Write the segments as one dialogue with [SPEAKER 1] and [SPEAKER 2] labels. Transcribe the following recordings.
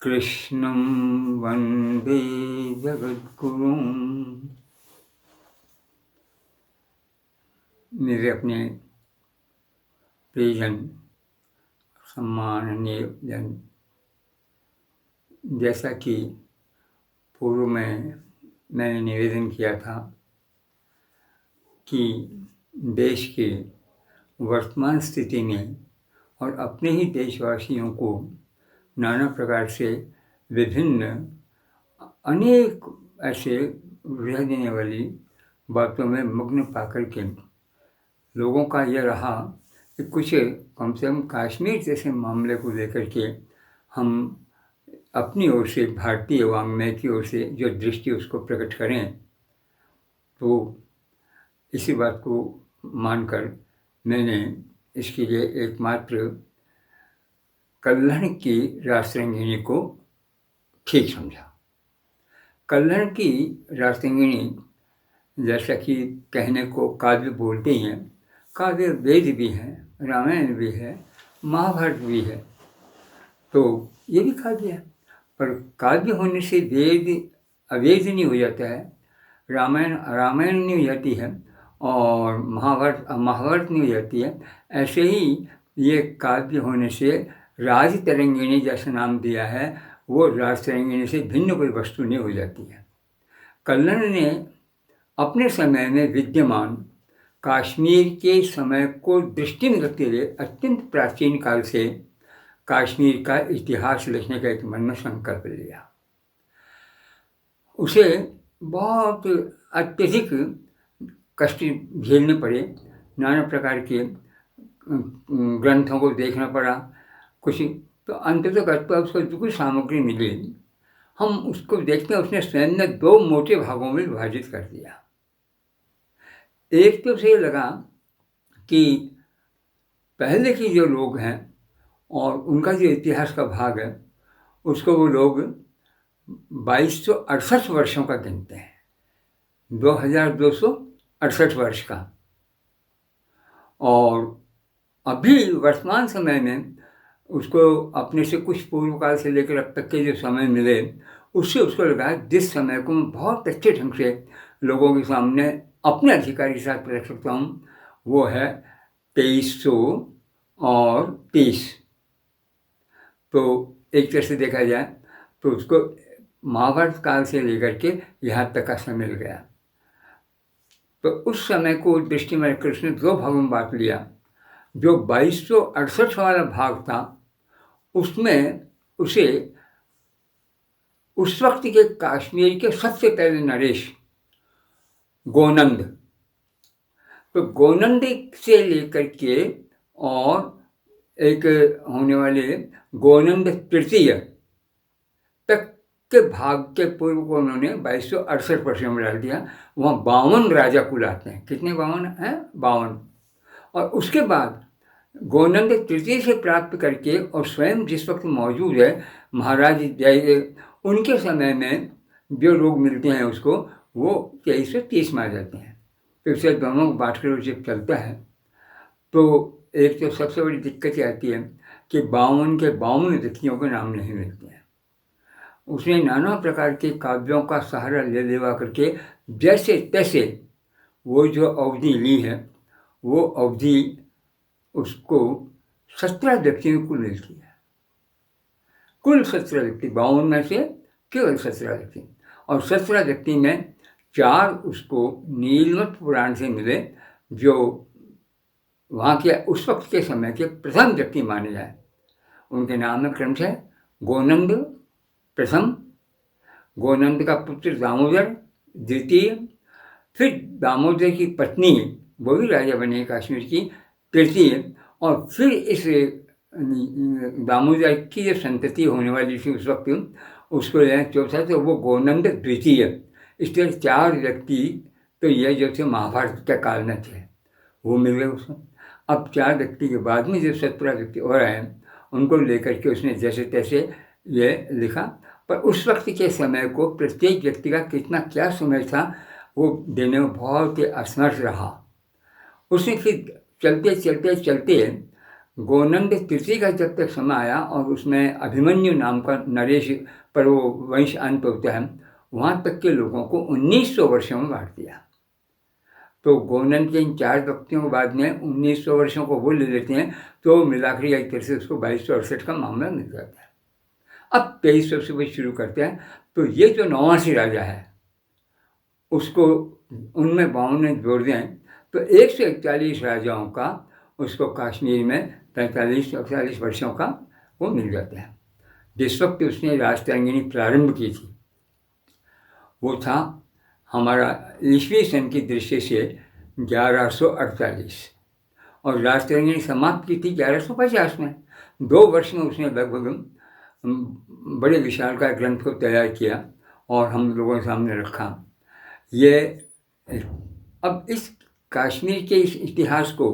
[SPEAKER 1] कृष्णं वन्दे जगद्गुरुं। मेरे अपने प्रियजन, सम्माननीय जन, जैसा कि पूर्व में मैंने निवेदन किया था कि देश के वर्तमान स्थिति में और अपने ही देशवासियों को नाना प्रकार से विभिन्न अनेक ऐसे रुझा देने वाली बातों में मग्न पाकर के लोगों का यह रहा कि कुछ कम से कम कश्मीर जैसे मामले को लेकर के हम अपनी ओर से, भारतीय वाङ्मय की ओर से जो दृष्टि उसको प्रकट करें, तो इसी बात को मानकर मैंने इसके लिए एकमात्र कल्हण की राष्ट्रंगिणी को ठीक समझा। कल्हण की राष्ट्रंगिणी, जैसा कि कहने को काव्य बोलते हैं, काव्य वेद भी है, रामायण भी है, महाभारत भी है, तो ये भी काव्य है। पर काव्य होने से वेद अवेद नहीं हो जाता है, रामायण नहीं हो जाती है और महाभारत नहीं हो जाती है। ऐसे ही ये काव्य होने से राज तरंगिणी जैसा नाम दिया है, वो राज तरंगिणी से भिन्न कोई वस्तु नहीं हो जाती है। कल्हण ने अपने समय में विद्यमान कश्मीर के समय को दृष्टि में रखते हुए अत्यंत प्राचीन काल से कश्मीर का इतिहास लिखने का एक मन में संकल्प लिया। उसे बहुत अत्यधिक कष्ट झेलने पड़े, नाना प्रकार के ग्रंथों को देखना पड़ा, कुछ तो अंततः उसको जो कुछ सामग्री मिली, हम उसको देखते हैं उसने स्वयं ने दो मोटे भागों में विभाजित कर दिया। एक तो से लगा कि पहले के जो लोग हैं और उनका जो इतिहास का भाग है, उसको वो लोग 2268 वर्षों का गिनते हैं, 2268 वर्ष का। और अभी वर्तमान समय में उसको अपने से कुछ पूर्व काल से लेकर अब तक के जो समय मिले, उससे उसको लगा जिस समय को मैं बहुत अच्छे ढंग से लोगों के सामने अपने अधिकार के साथ रख सकता हूँ, वो है 2330। तो एक तरह से देखा जाए तो उसको महाभारत काल से लेकर के यहाँ तक का समय मिल गया। तो उस समय को दृष्टि में रखकर उसने दो भागों में बांट लिया। जो 2268 वाला भाग था, उसमें उसे उस वक्त के कश्मीर के सबसे पहले नरेश गोनंद, तो गोनंद से लेकर के और एक होने वाले गोनंद तृतीय तक के भाग के पूर्व को उन्होंने 2268 में डाल दिया। वहाँ 52 राजा कुल आते हैं। कितने 52 हैं? 52। और उसके बाद गोनंद तृतीय से प्राप्त करके और स्वयं जिस वक्त मौजूद है महाराज जय, उनके समय में जो लोग मिलते हैं उसको वो 2330 में आ जाते हैं। तो इससे दोनों को बांट कर जब चलता है तो एक तो सबसे बड़ी दिक्कत आती है कि 52 के 52 व्यक्तियों के नाम नहीं मिलते हैं। उसने नाना प्रकार के काव्यों का सहारा ले करके जैसे तैसे वो जो अवधि ली है, वो अवधि उसको 17 व्यक्तियों को मिलती है। कुल 17 व्यक्ति, 52 में से केवल 17 व्यक्ति, और 17 व्यक्ति में 4 उसको नीलमत पुराण से मिले, जो वहाँ के उस वक्त के समय के प्रथम व्यक्ति माने जाए। उनके नाम में क्रम से गोनंद प्रथम, गोनंद का पुत्र दामोदर द्वितीय, फिर दामोदर की पत्नी वो भी राजा बने कश्मीर की तृतीय, और फिर इस दामोदर की जो संतति होने वाली थी उस वक्त, उसको लेना चौथा, तो वो गोनंद द्वितीय। इसलिए 4 व्यक्ति तो ये जो थे महाभारत के काल में थे, वो मिल गए उसको। अब 4 व्यक्ति के बाद में जो 17 व्यक्ति और आए, उनको लेकर के उसने जैसे तैसे ये लिखा। पर उस वक्त के समय को प्रत्येक व्यक्ति का कितना क्या समय था वो देने में बहुत ही असमर्थ रहा। उसने फिर चलते चलते चलते गोनंद तृतीय का जब तक समय आया और उसमें अभिमन्यु नाम का नरेश पर वो वंश अंत होता है, वहाँ तक के लोगों को 1900 वर्षों में बांट दिया। तो गोनंद के इन 4 व्यक्तियों के बाद में 1900 वर्षों को वो ले लेते हैं, तो मिलाकर एक तरह से उसको 2268 का मामला मिल जाता है। अब 2300 से वो शुरू करते हैं। तो ये जो नवासी राजा है उसको उनमें 52 ने जोड़ दें तो 141 राजाओं का उसको कश्मीर में 45-48 वर्षों का वो मिल जाता है। जिस वक्त उसने राजतरंगिणी प्रारंभ की थी वो था हमारा ईस्वी सन की दृष्टि से 1148 और राजतरंगिणी समाप्त की थी 1150 में। 2 वर्ष में उसने लगभग बड़े विशाल का ग्रंथ को तैयार किया और हम लोगों के सामने रखा। ये अब इस कश्मीर के इस इतिहास को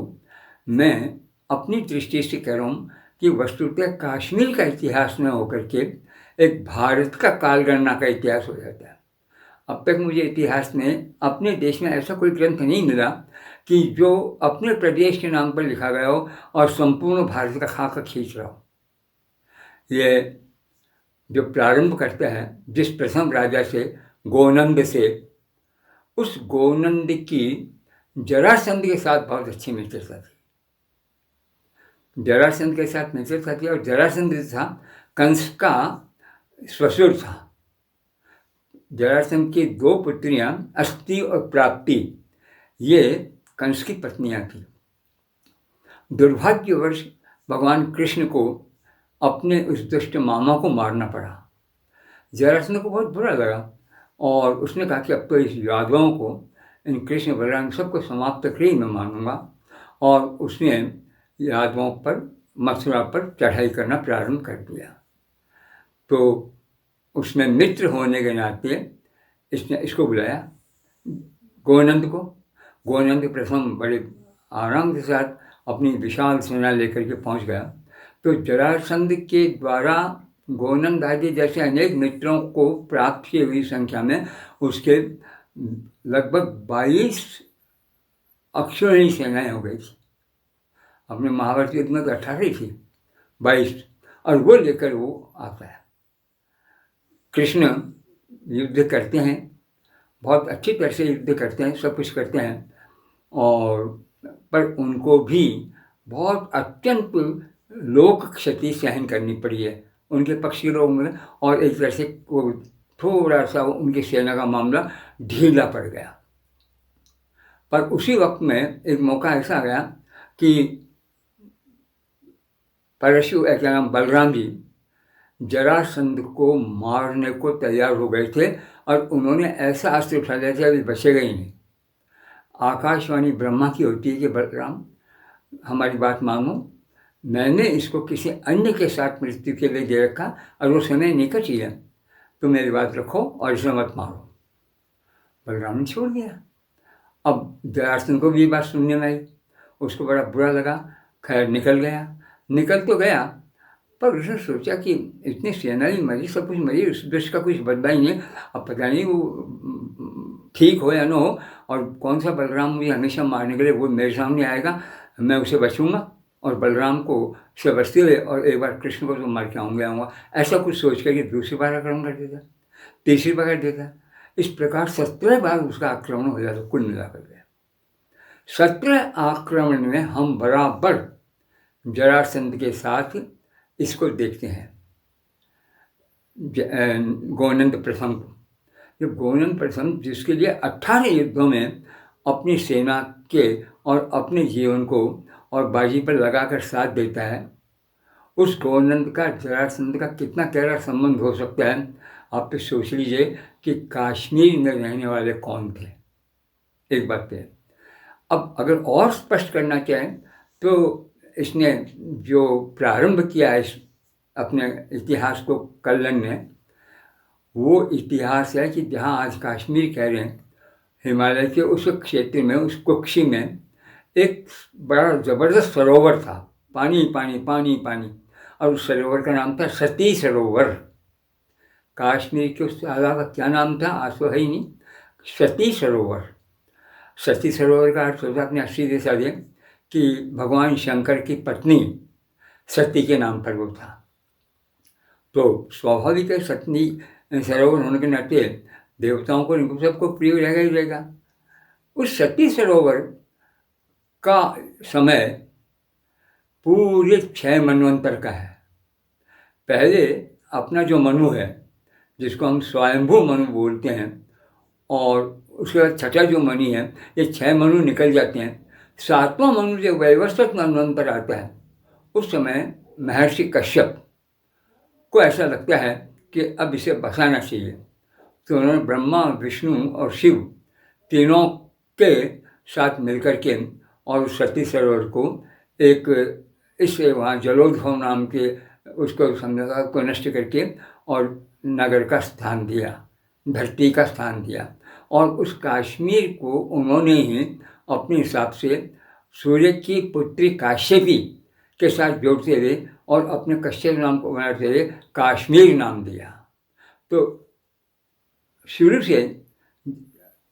[SPEAKER 1] मैं अपनी दृष्टि से कह रहा हूँ कि वस्तुतः कश्मीर का इतिहास न होकर के एक भारत का कालगणना का इतिहास हो जाता है। अब तक मुझे इतिहास में अपने देश में ऐसा कोई ग्रंथ नहीं मिला कि जो अपने प्रदेश के नाम पर लिखा गया हो और संपूर्ण भारत का खाका खींच रहा हो। ये जो प्रारंभ करता है जिस प्रथम राजा से, गोनंद से, उस गोनंद की जरासंध के साथ बहुत अच्छी मित्रता थी। जरासंध के साथ मित्रता थी और जरासंध था कंस का ससुर था। जरासंध की 2 पुत्रियां अस्थि और प्राप्ति ये कंस की पत्नियां थी। दुर्भाग्यवश भगवान कृष्ण को अपने उस दुष्ट मामा को मारना पड़ा। जरासंध को बहुत बुरा लगा और उसने कहा कि अब तो इस यादवों को, इन कृष्ण बलराम सबको समाप्त कर ही मैं मानूंगा। और उसने यादवों पर, मथुरा पर चढ़ाई करना प्रारंभ कर दिया। तो उसमें मित्र होने के नाते इसने इसको बुलाया, गोनंद को। गोनंद प्रथम बड़े आराम के साथ अपनी विशाल सेना लेकर के पहुंच गया। तो जरासंध के द्वारा गोनंद आदि जैसे अनेक मित्रों को प्राप्त की हुई संख्या में उसके लगभग 22 अक्षौहिणी सेनाएं हो गई थी। अपने महाभारत युद्ध में तो 18 थी, 22 और वो लेकर वो आता है। कृष्ण युद्ध करते हैं, बहुत अच्छी तरह से युद्ध करते हैं, सब कुछ करते हैं, और पर उनको भी बहुत अत्यंत लोक क्षति सहन करनी पड़ी है उनके पक्षी लोगों में। और एक तरह से वो थोड़ा सा उनकी सेना का मामला ढीला पड़ गया। पर उसी वक्त में एक मौका ऐसा आ गया कि परशु क्या नाम बलराम जी जरासंध को मारने को तैयार हो गए थे और उन्होंने ऐसा अस्त्र उठा लिया था अभी बचेगा ही नहीं। आकाशवाणी ब्रह्मा की होती है कि बलराम हमारी बात मानो, मैंने इसको किसी अन्य के साथ मृत्यु के लिए दे रखा और वो समय निकट ही है, तो मेरी बात रखो और इसे मत मारो। बलराम ने छोड़ दिया। अब जरासंध को भी ये बात सुनने में आई, उसको बड़ा बुरा लगा। खैर निकल तो गया, पर उसने सोचा कि इतनी सेना ही मरी, सब कुछ मरी, उस दुष्ट का कुछ बदला ही नहीं। अब पता नहीं वो ठीक हो या न हो, और कौन सा बलराम मुझे हमेशा मारने के लिए वो मेरे सामने आएगा, मैं उसे बचूंगा और बलराम को से बचते हुए और एक बार कृष्ण को तो मार के आऊँगा। ऐसा कुछ सोच कर दूसरी बार आक्रमण कर देता, तीसरी बार कर देता। इस प्रकार 17 बार उसका आक्रमण हो जाता कुल मिलाकर के। 17 आक्रमण में हम बराबर जरासंध के साथ इसको देखते हैं, गोनंद प्रथम को। जब गोनंद प्रथम जिसके लिए 18 युद्धों में अपनी सेना के और अपने जीवन को और बाजी पर लगाकर साथ देता है, उस गोनंद का जरासंध का कितना गहरा संबंध हो सकता है। आप तो सोच लीजिए कि कश्मीर में रहने वाले कौन थे, एक बात पे। अब अगर और स्पष्ट करना चाहें तो इसने जो प्रारंभ किया है इस अपने इतिहास को कल्लन में, वो इतिहास है कि जहाँ आज कश्मीर कह रहे हैं, हिमालय के उस क्षेत्र में, उस कुक्षी में एक बड़ा ज़बरदस्त सरोवर था, पानी पानी पानी पानी, और उस सरोवर का नाम था सती सरोवर। कश्मीर के उस अलावा क्या नाम था आज तो है ही नहीं, सती सरोवर। सती सरोवर का अर्थ होता है, अपने 80 दिशा दें कि भगवान शंकर की पत्नी सती के नाम पर वो था। तो स्वाभाविक है, सती सरोवर होने के नाते देवताओं को इनको सबको प्रिय रहेगा ही रहेगा। उस सती सरोवर का समय पूरे 6 मनवंतर का है। पहले अपना जो मनु है, जिसको हम स्वयंभू मनु बोलते हैं, और उसके बाद छठा जो मनु है, ये 6 मनु निकल जाते हैं। 7वां मनु जब वैवस्वत मनवंतर आता है, उस समय महर्षि कश्यप को ऐसा लगता है कि अब इसे बसाना चाहिए। तो उन्होंने ब्रह्मा, विष्णु और शिव तीनों के साथ मिलकर के और सती सरोवर को एक इससे वहाँ जलोद्भव नाम के उसको समझा को नष्ट करके और नगर का स्थान दिया, धरती का स्थान दिया। और उस कश्मीर को उन्होंने ही अपने हिसाब से सूर्य की पुत्री काश्यपी के साथ जोड़ते हुए और अपने कश्यप नाम को बनाते हुए कश्मीर नाम दिया। तो शुरू से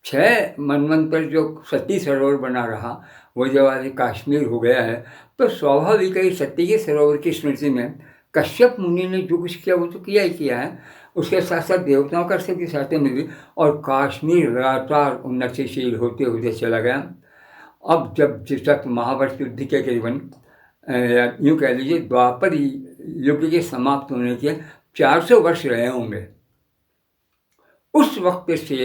[SPEAKER 1] 6 मनवंतर जो सती सरोवर बना रहा, वो जब आज कश्मीर हो गया है, तो स्वाभाविक है सती के सरोवर की स्मृति में कश्यप मुनि ने जो कुछ किया वो तो किया ही किया है, उसके साथ साथ देवताओं का सबकी सहायता मिली और कश्मीर लगातार उन्नतिशील होते होते चला गया। अब जब जिस तक महाभारत युद्ध के करीबन यूँ कह लीजिए द्वापर युग के समाप्त होने के 400 वर्ष रहे होंगे, उस वक्त से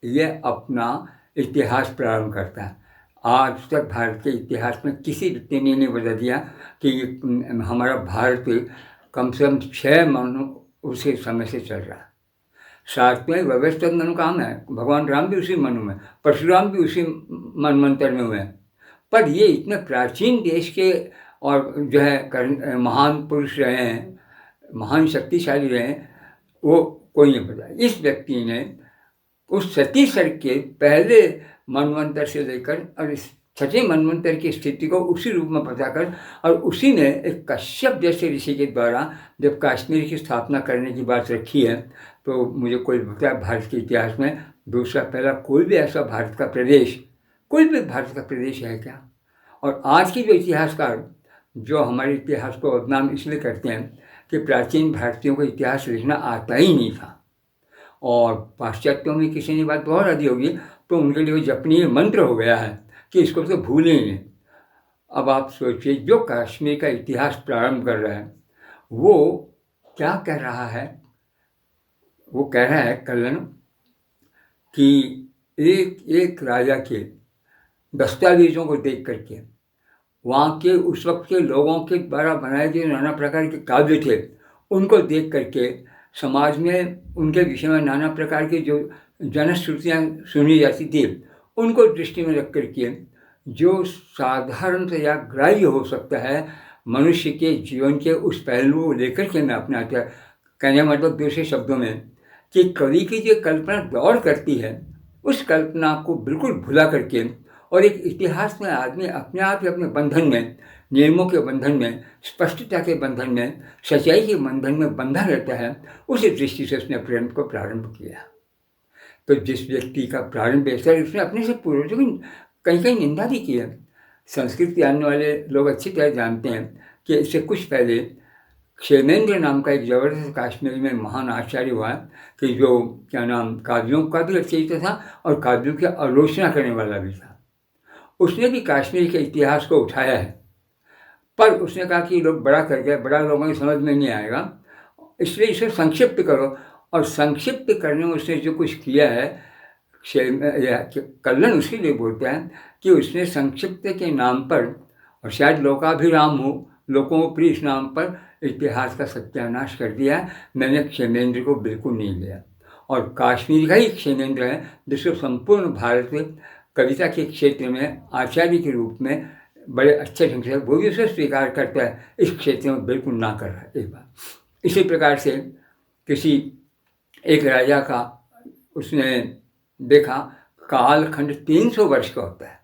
[SPEAKER 1] यह अपना इतिहास प्रारंभ करता है। आज तक भारत के इतिहास में किसी व्यक्ति ने नहीं बता दिया कि हमारा भारत कम से कम 6 मनु उसी समय से चल रहा है। 7वें वैवस्वत मनु काम है, भगवान राम भी उसी मनु में, परशुराम भी उसी मनवंतर में हुए हैं। पर ये इतने प्राचीन देश के और जो है महान पुरुष रहे हैं, महान शक्तिशाली रहे हैं, वो कोई नहीं पता। इस व्यक्ति ने उस सती सर के पहले मनवंतर से लेकर और इस 6ठे मनवंतर की स्थिति को उसी रूप में पता कर और उसी ने एक कश्यप जैसे ऋषि के द्वारा जब कश्मीर की स्थापना करने की बात रखी है, तो मुझे कोई पता है भारत के इतिहास में दूसरा पहला कोई भी ऐसा भारत का प्रदेश, कोई भी भारत का प्रदेश है क्या? और आज की जो इतिहासकार जो हमारे इतिहास को बदनाम इसलिए करते हैं कि प्राचीन भारतीयों को इतिहास लिखना आता ही नहीं था, और पाश्चात्यों में किसी ने बात बहुत अधिक होगी तो उनके लिए वो जपनीय मंत्र हो गया है कि इसको तो भूलें ही नहीं। अब आप सोचिए, जो कश्मीर का इतिहास प्रारंभ कर रहा है वो क्या कह रहा है? वो कह रहा है कल्लन कि एक राजा के दस्तावेजों को देख करके, वहाँ के उस वक्त के लोगों के द्वारा बनाए गए नाना प्रकार के काव्य थे, उनको देख करके समाज में उनके विषय में नाना प्रकार की जो जनश्रुतियाँ सुनी जाती थी, उनको दृष्टि में रख करके जो साधारणतया ग्राह्य हो सकता है मनुष्य के जीवन के उस पहलू को लेकर के मैं अपनाता, कहने मतलब दूसरे शब्दों में कि कवि की जो कल्पना दौड़ करती है, उस कल्पना को बिल्कुल भुला करके और एक इतिहास में आदमी अपने आप ही अपने बंधन में, नियमों के बंधन में, स्पष्टता के बंधन में, सच्चाई के बंधन में बंधा रहता है, उसी दृष्टि से उसने प्रेम को प्रारंभ किया। तो जिस व्यक्ति का प्रारंभ ऐसा है, उसने अपने से पूर्वजों की कहीं कहीं निंदा भी की है। संस्कृत जानने वाले लोग अच्छी तरह जानते हैं कि इससे कुछ पहले क्षेमेंद्र नाम का एक जबरदस्त कश्मीर में महान आचार्य हुआ कि जो क्या नाम काव्यों का भी रचयिता था और काव्यों की आलोचना करने वाला भी था। उसने भी कश्मीर के इतिहास को उठाया है, पर उसने कहा कि लोग बड़ा कर गए, बड़ा लोगों की समझ में नहीं आएगा, इसलिए इसे संक्षिप्त करो। और संक्षिप्त करने में उसने जो कुछ किया है, कल्लन उसके लिए बोलता है कि उसने संक्षिप्त के नाम पर, और शायद लोकाभिराम हो, लोगों को प्रिय इस नाम पर इतिहास का सत्यानाश कर दिया है। मैंने क्षेमेंद्र को बिल्कुल नहीं लिया, और कश्मीर का ही क्षेमेंद्र है जिसको संपूर्ण भारत में कविता के क्षेत्र में आचार्य के रूप में बड़े अच्छे ढंग से वो भी उसे स्वीकार करता है, इस क्षेत्र में बिल्कुल ना कर रहा है एक बार। इसी प्रकार से किसी एक राजा का उसने देखा कालखंड 300 वर्ष का होता है,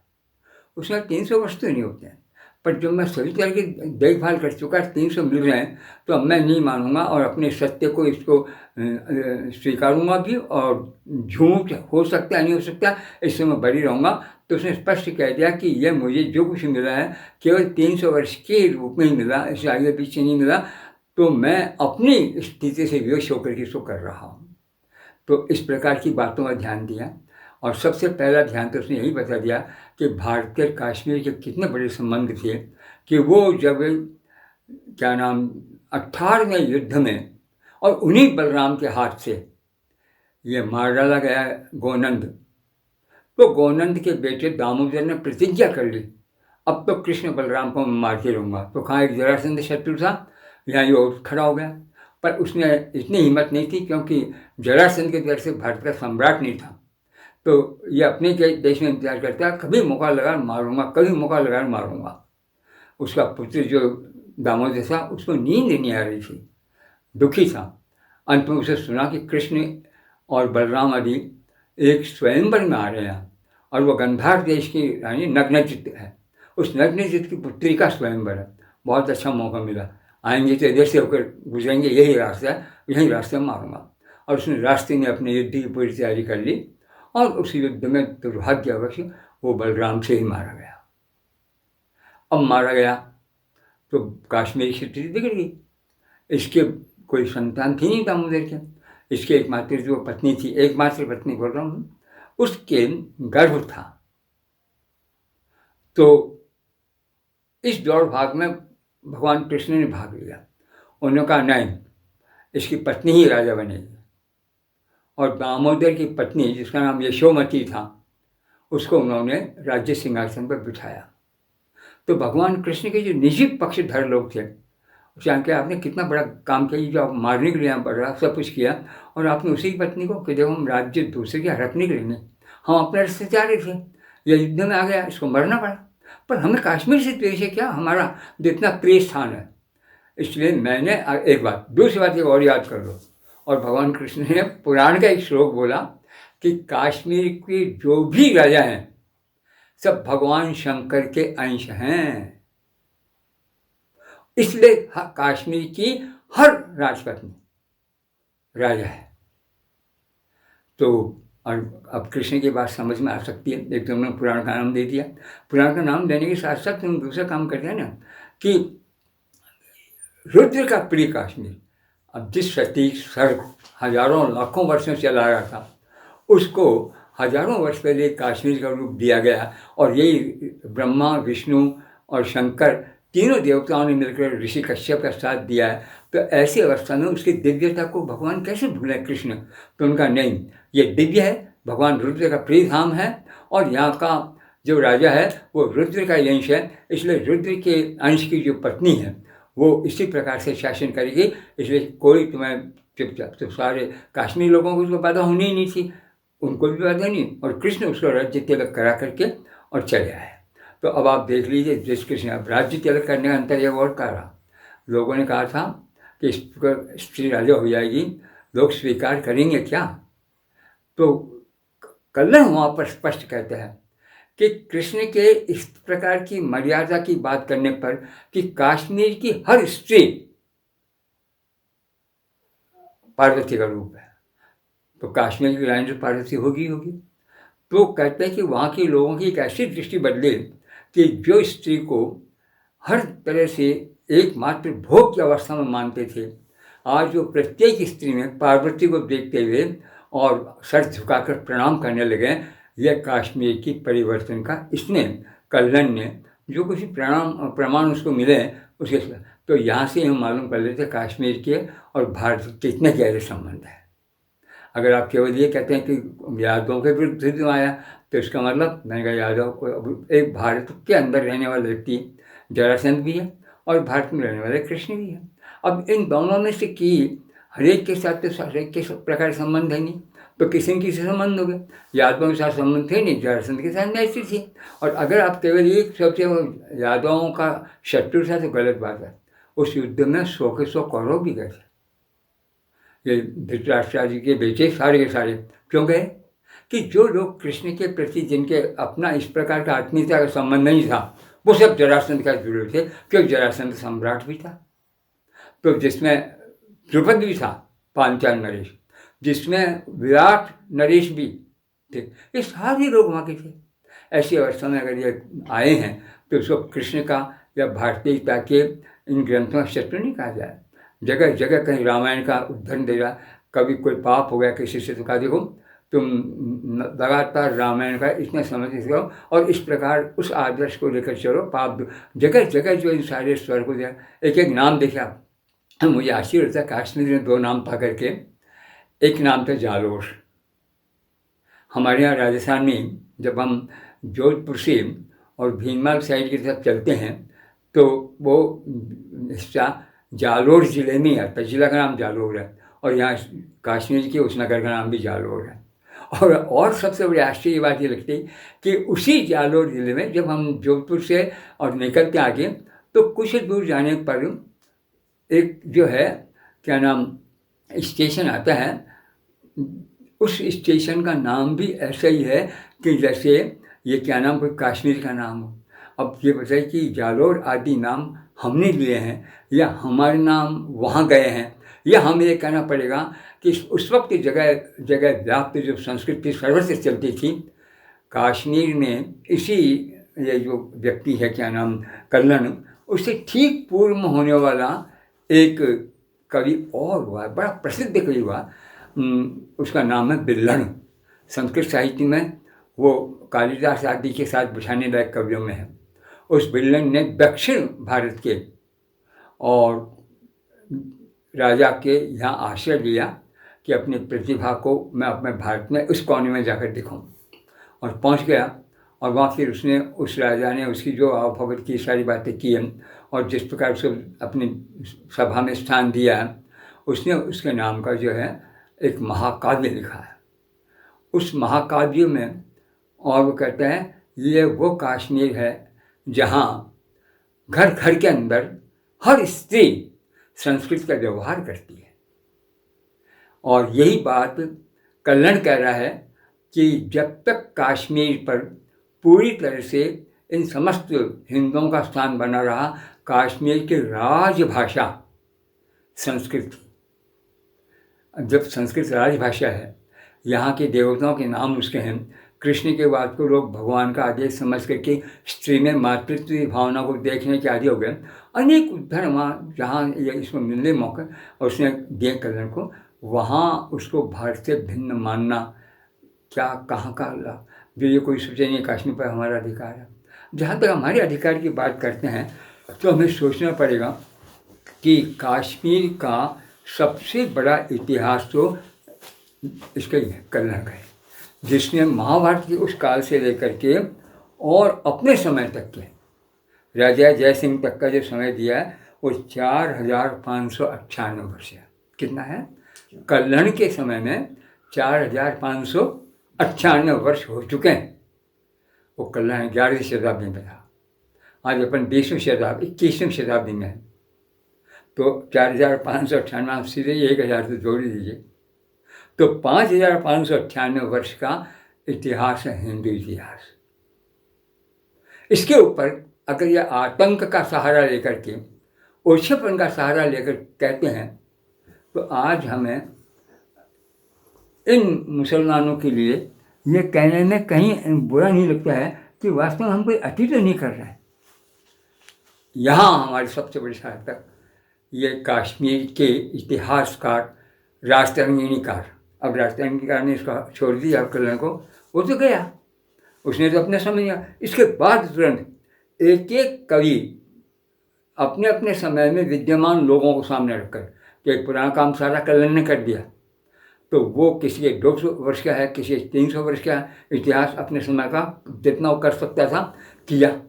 [SPEAKER 1] उसमें 300 वर्ष तो नहीं होते हैं, पर जब मैं सभी तरह की देखभाल कर चुका 300 मिल रहे हैं, तो अब मैं नहीं मानूंगा और अपने सत्य को इसको स्वीकारूंगा भी, और झूठ हो सकता है नहीं हो सकता इससे मैं बरी रहूँगा। तो उसने स्पष्ट कह दिया कि यह मुझे जो कुछ मिला है केवल 300 वर्ष के रूप में ही मिला, इससे आगे पीछे नहीं मिला, तो मैं अपनी स्थिति से विवश होकर के इसको कर रहा हूँ। तो इस प्रकार की बातों पर ध्यान दिया और सबसे पहला ध्यान तो उसने यही बता दिया कि भारत और कश्मीर के कितने बड़े संबंध थे कि वो जब क्या नाम 18वें युद्ध में और उन्हीं बलराम के हाथ से ये मार डाला गया गोनंद, तो गोनंद के बेटे दामोदर ने प्रतिज्ञा कर ली, अब तो कृष्ण बलराम को मैं मार के रहूँगा। तो कहाँ एक जरासंध शत्रु था, यहाँ ये और खड़ा हो गया, पर उसने इतनी हिम्मत नहीं थी क्योंकि जरासंध के दर से भारत का सम्राट नहीं था, तो ये अपने के देश में इंतजार करता है, कभी मौका लगा मारूंगा, कभी मौका लगा मारूंगा। उसका पुत्र जो दामोदर था उसको नींद नहीं आ रही थी, दुखी था। अंत में उसे सुना कि कृष्ण और बलराम आदि एक स्वयंवर में आ रहे हैं और वो गंधार देश की रानी नग्नजित है, उस नग्नजित की पुत्री का स्वयंवर है। बहुत अच्छा मौका मिला, आएंगे तो इधर से होकर गुजरेंगे, यही रास्ता है, यही रास्ते में मारूंगा। और उसने रास्ते में अपने युद्ध की पूरी तैयारी कर ली और उस युद्ध में दुर्भाग्यवश वो बलराम से ही मारा गया। अब मारा गया तो कश्मीर की स्थिति बिगड़ गई। इसके कोई संतान थी नहीं दामोदर के, इसके एकमात्र जो पत्नी थी, एकमात्र पत्नी बोल रहा हूँ, उसके गर्भ था। तो इस दौड़ भाग में भगवान कृष्ण ने भाग लिया। उन्होंने कहा नहीं, इसकी पत्नी ही राजा बनेगी। और दामोदर की पत्नी जिसका नाम यशोमती था उसको उन्होंने राज्य सिंहासन पर बिठाया। तो भगवान कृष्ण के जो निजी पक्षधर लोग थे जान के आपने कितना बड़ा काम किया, जो आप मारने के लिए यहाँ बढ़ रहा, सब कुछ किया, और आपने उसी की पत्नी को कि देखो हम राज्य दूसरे के हड़पने के लिए नहीं, हम अपने रास्ते जा रहे थे, यह युद्ध में आ गया, इसको मरना पड़ा, पर हमें कश्मीर से द्वेष है क्या, हमारा जितना प्रिय स्थान है। इसलिए मैंने एक बात, दूसरी बात एक और याद कर लो। और भगवान कृष्ण ने पुराण का एक श्लोक बोला कि कश्मीर के जो भी राजा हैं सब भगवान शंकर के अंश हैं, इसलिए कश्मीर की हर राजपत्नी राजा है। तो और अब कृष्ण की बात समझ में आ सकती है, एक तो उन्होंने पुराण का नाम दे दिया, पुराण का नाम देने के साथ साथ तुम दूसरा काम करते हैं ना कि रुद्र का प्रिय कश्मीर, अब जिस सतीश सर्ग हजारों लाखों वर्षों से चला रहा था उसको हजारों वर्ष पहले कश्मीर का रूप दिया गया, और यही ब्रह्मा विष्णु और शंकर तीनों देवताओं ने मिलकर ऋषि कश्यप का साथ दिया है। तो ऐसी अवस्था में उसकी दिव्यता को भगवान कैसे भूलें कृष्ण। तो उनका नहीं, ये दिव्य है, भगवान रुद्र का प्रिय धाम है, और यहाँ का जो राजा है वो रुद्र का अंश है, इसलिए रुद्र के अंश की जो पत्नी है वो इसी प्रकार से शासन करेगी। इसलिए कोई तुम्हें चुपचाप, तो सारे कश्मीर लोगों को उसको बाधा होनी ही नहीं थी, उनको भी बाधा नहीं, और कृष्ण उसको राज्य तिलक करा करके और चले आए। तो अब आप देख लीजिए जिस कृष्ण अब राज्य तिलक करने का अंतर एक और कहा, लोगों ने कहा था कि इस पर स्त्री राजा हो जाएगी, लोग स्वीकार करेंगे क्या। तो कल्लन वहाँ पर स्पष्ट कहते हैं कि कृष्ण के इस प्रकार की मर्यादा की बात करने पर कि कश्मीर की हर स्त्री पार्वती का रूप है, तो कश्मीर की रानी तो पार्वती होगी। तो कहते हैं कि वहाँ के लोगों की एक ऐसी दृष्टि बदले कि जो स्त्री को हर तरह से एकमात्र भोग की अवस्था में मानते थे, आज वो प्रत्येक स्त्री में पार्वती को देखते हुए और सर झुकाकर प्रणाम करने लगे। यह कश्मीर की परिवर्तन का इसने कल्लन ने जो कुछ प्रमाण उसको मिले उसके, तो यहाँ से हम मालूम कर लेते कश्मीर के और भारत के कितने गहरे संबंध है। अगर आप केवल ये कहते हैं कि यादवों के विरुद्ध आया तो इसका मतलब मैंने कहा यादव एक भारत के अंदर रहने वाला व्यक्ति जरासंध भी है और भारत में रहने वाले कृष्ण भी है। अब इन दोनों में से कि हर एक के साथ तो हर एक के प्रकार संबंध है नहीं, तो किसी न किसी संबंध हो गए। यादवों के साथ संबंध थे नहीं, जरासंध के साथ मैत्री थी। और अगर आप केवल एक सोचे यादवों का शत्रु था तो गलत बात है। उस युद्ध में 100 के 100 कौरव भी गए थे। ये धृतराष्ट्र जी के बेटे सारे के सारे क्यों गए कि जो लोग कृष्ण के प्रति जिनके अपना इस प्रकार का आत्मीयता का संबंध नहीं था वो सब जरासंध का जुड़े थे, क्योंकि जरासंध सम्राट भी था, तो जिसमें द्रुपद भी था, पांचाल नरेश, जिसमें विराट नरेश भी थे, ये सारे लोग वहाँ के थे। ऐसी अवस्था में अगर ये आए हैं तो उसको कृष्ण का या भारतीयता के इन ग्रंथों में शत्रु नहीं कहा जाए। जगह जगह कहीं रामायण का उदाहरण दे रहा, कभी कोई पाप हो गया किसी से तो कहा देखो तुम लगातार रामायण का इतना समझ करो और इस प्रकार उस आदर्श को लेकर चलो, पाप जगह जगह जो इन सारे स्वर को दिया। एक एक नाम देखा, मुझे आश्चर्य होता है, काश्मीर में 2 नाम पा करके, एक नाम था जालोर। हमारे यहाँ राजस्थान में जब हम जोधपुर से और भीनमाल साइड की तरफ चलते हैं तो वो हिस्सा जालोर ज़िले में आता है, ज़िला का नाम जालोर है, और यहाँ कश्मीर के उस नगर का नाम भी जालोर है। और सबसे बड़ी आश्चर्य बात ये लगती है कि उसी जालोर ज़िले में जब हम जोधपुर से और निकल के आगे तो कुछ दूर जाने पर एक जो है क्या नाम स्टेशन आता है, उस स्टेशन का नाम भी ऐसा ही है कि जैसे ये क्या नाम कोई कश्मीर का नाम हो। अब ये बताइए कि जालोर आदि नाम हमने लिए हैं या हमारे नाम वहाँ गए हैं, या हमें ये कहना पड़ेगा कि उस वक्त जगह जगह व्याप्त जो संस्कृति सर्वत्र चलती थी, कश्मीर में इसी ये जो व्यक्ति है क्या नाम कल्लन, उससे ठीक पूर्व में होने वाला एक कवि और हुआ, बड़ा प्रसिद्ध कवि हुआ, उसका नाम है बिल्लन। संस्कृत साहित्य में वो कालिदास आदि के साथ बिठाने लायक कवियों में है। उस बिल्लन ने दक्षिण भारत के और राजा के यहाँ आश्रय लिया कि अपनी प्रतिभा को मैं अपने भारत में उस कोने में जाकर दिखाऊं, और पहुँच गया। और वहाँ फिर उसने उस राजा ने उसकी जो आवभगत की सारी बातें की हैं और जिस प्रकार उसको अपनी सभा में स्थान दिया है, उसने उसके नाम का जो है एक महाकाव्य लिखा है। उस महाकाव्य में और वो कहते हैं ये वो कश्मीर है जहाँ घर घर के अंदर हर स्त्री संस्कृत का व्यवहार करती है। और यही बात कल्लन कह रहा है कि जब तक कश्मीर पर पूरी तरह से इन समस्त हिंदुओं का स्थान बना रहा, कश्मीर की राजभाषा संस्कृत थी। जब संस्कृत राजभाषा है, यहाँ के देवताओं के नाम उसके हैं, कृष्ण के बाद को लोग भगवान का आदेश समझ करके स्त्री में मातृत्व की भावना को देखने के आदि हो गए। अनेक उदाहरण वहाँ जहाँ ये इसको मिलने मौका और उसने दिए कल्लन को, वहाँ उसको भारत से भिन्न मानना क्या कहाँ का अल्लाह, जो ये कोई सोचे नहीं कश्मीर पर हमारा अधिकार है। जहाँ तक हमारे अधिकार की बात करते हैं तो हमें सोचना पड़ेगा कि कश्मीर का सबसे बड़ा इतिहास तो इसका ही है, कल्लन का है, जिसने महाभारत के उस काल से लेकर के और अपने समय तक के राजा जय सिंह तक का जो समय दिया है वो 4598 वर्ष है। कितना है? कल्लन के समय में 4598 वर्ष हो चुके हैं। वो कल्लन 11वीं शताब्दी में था, आज अपन 20वीं शताब्दी 21वीं शताब्दी में है, तो 4598 आप सीधे 1000 से जोड़ दीजिए तो 5598 वर्ष का इतिहास है, हिंदू इतिहास। इसके ऊपर अगर यह आतंक का सहारा लेकर के, ओछेपन का सहारा लेकर कहते हैं तो आज हमें इन मुसलमानों के लिए ये कहने में कहीं बुरा नहीं लगता है कि वास्तव में हम कोई अति तो नहीं कर रहे हैं। यहाँ हमारे सबसे बड़ी सार्थक ये कश्मीर के इतिहासकार राजतरंगिणीकार, अब राजतरंगिणीकार ने इसका छोड़ दिया कल्लन को, वो तो गया, उसने तो अपने समय लिया। इसके बाद तुरंत एक एक कवि अपने अपने समय में विद्यमान लोगों को सामने रखकर कि एक पुराना काम सारा कल्लन ने कर दिया, तो वो किसी 200 वर्ष का है, किसी 300 वर्ष का है, इतिहास अपने समय का जितना वो कर सकता था किया।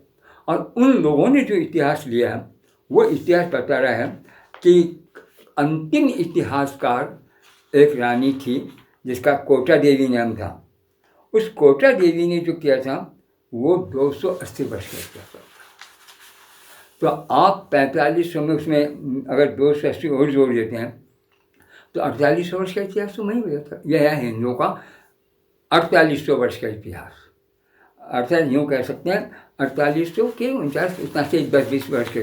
[SPEAKER 1] और उन लोगों ने जो इतिहास लिया है वो इतिहास बता रहा है कि अंतिम इतिहासकार एक रानी थी जिसका कोटा देवी नाम था। उस कोटा देवी ने जो किया था वो 280 वर्ष का किया था। तो आप 4500 में उसमें अगर 280 और जोड़ देते हैं तो 4800 वर्ष का इतिहास तो नहीं हो जाता। यह है हिंदुओं का 4800 वर्ष का इतिहास, अर्थात यूँ कह सकते हैं 4800 के 49 इतना से 10-20 वर्ष के।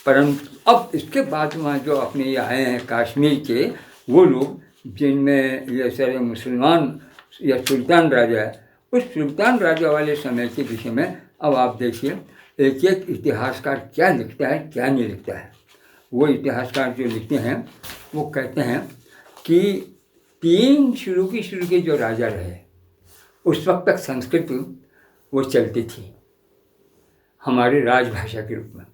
[SPEAKER 1] परंतु अब इसके बाद वहाँ जो अपने ये आए हैं कश्मीर के वो लोग, जिनमें ये सारे मुसलमान या सुल्तान राजा है, उस सुल्तान राजा वाले समय के विषय में अब आप देखिए एक एक इतिहासकार क्या लिखता है क्या नहीं लिखता है। वो इतिहासकार जो लिखते हैं वो कहते हैं कि तीन शुरू के जो राजा रहे उस वक्त तक संस्कृत वो चलती थी हमारे राजभाषा के रूप में।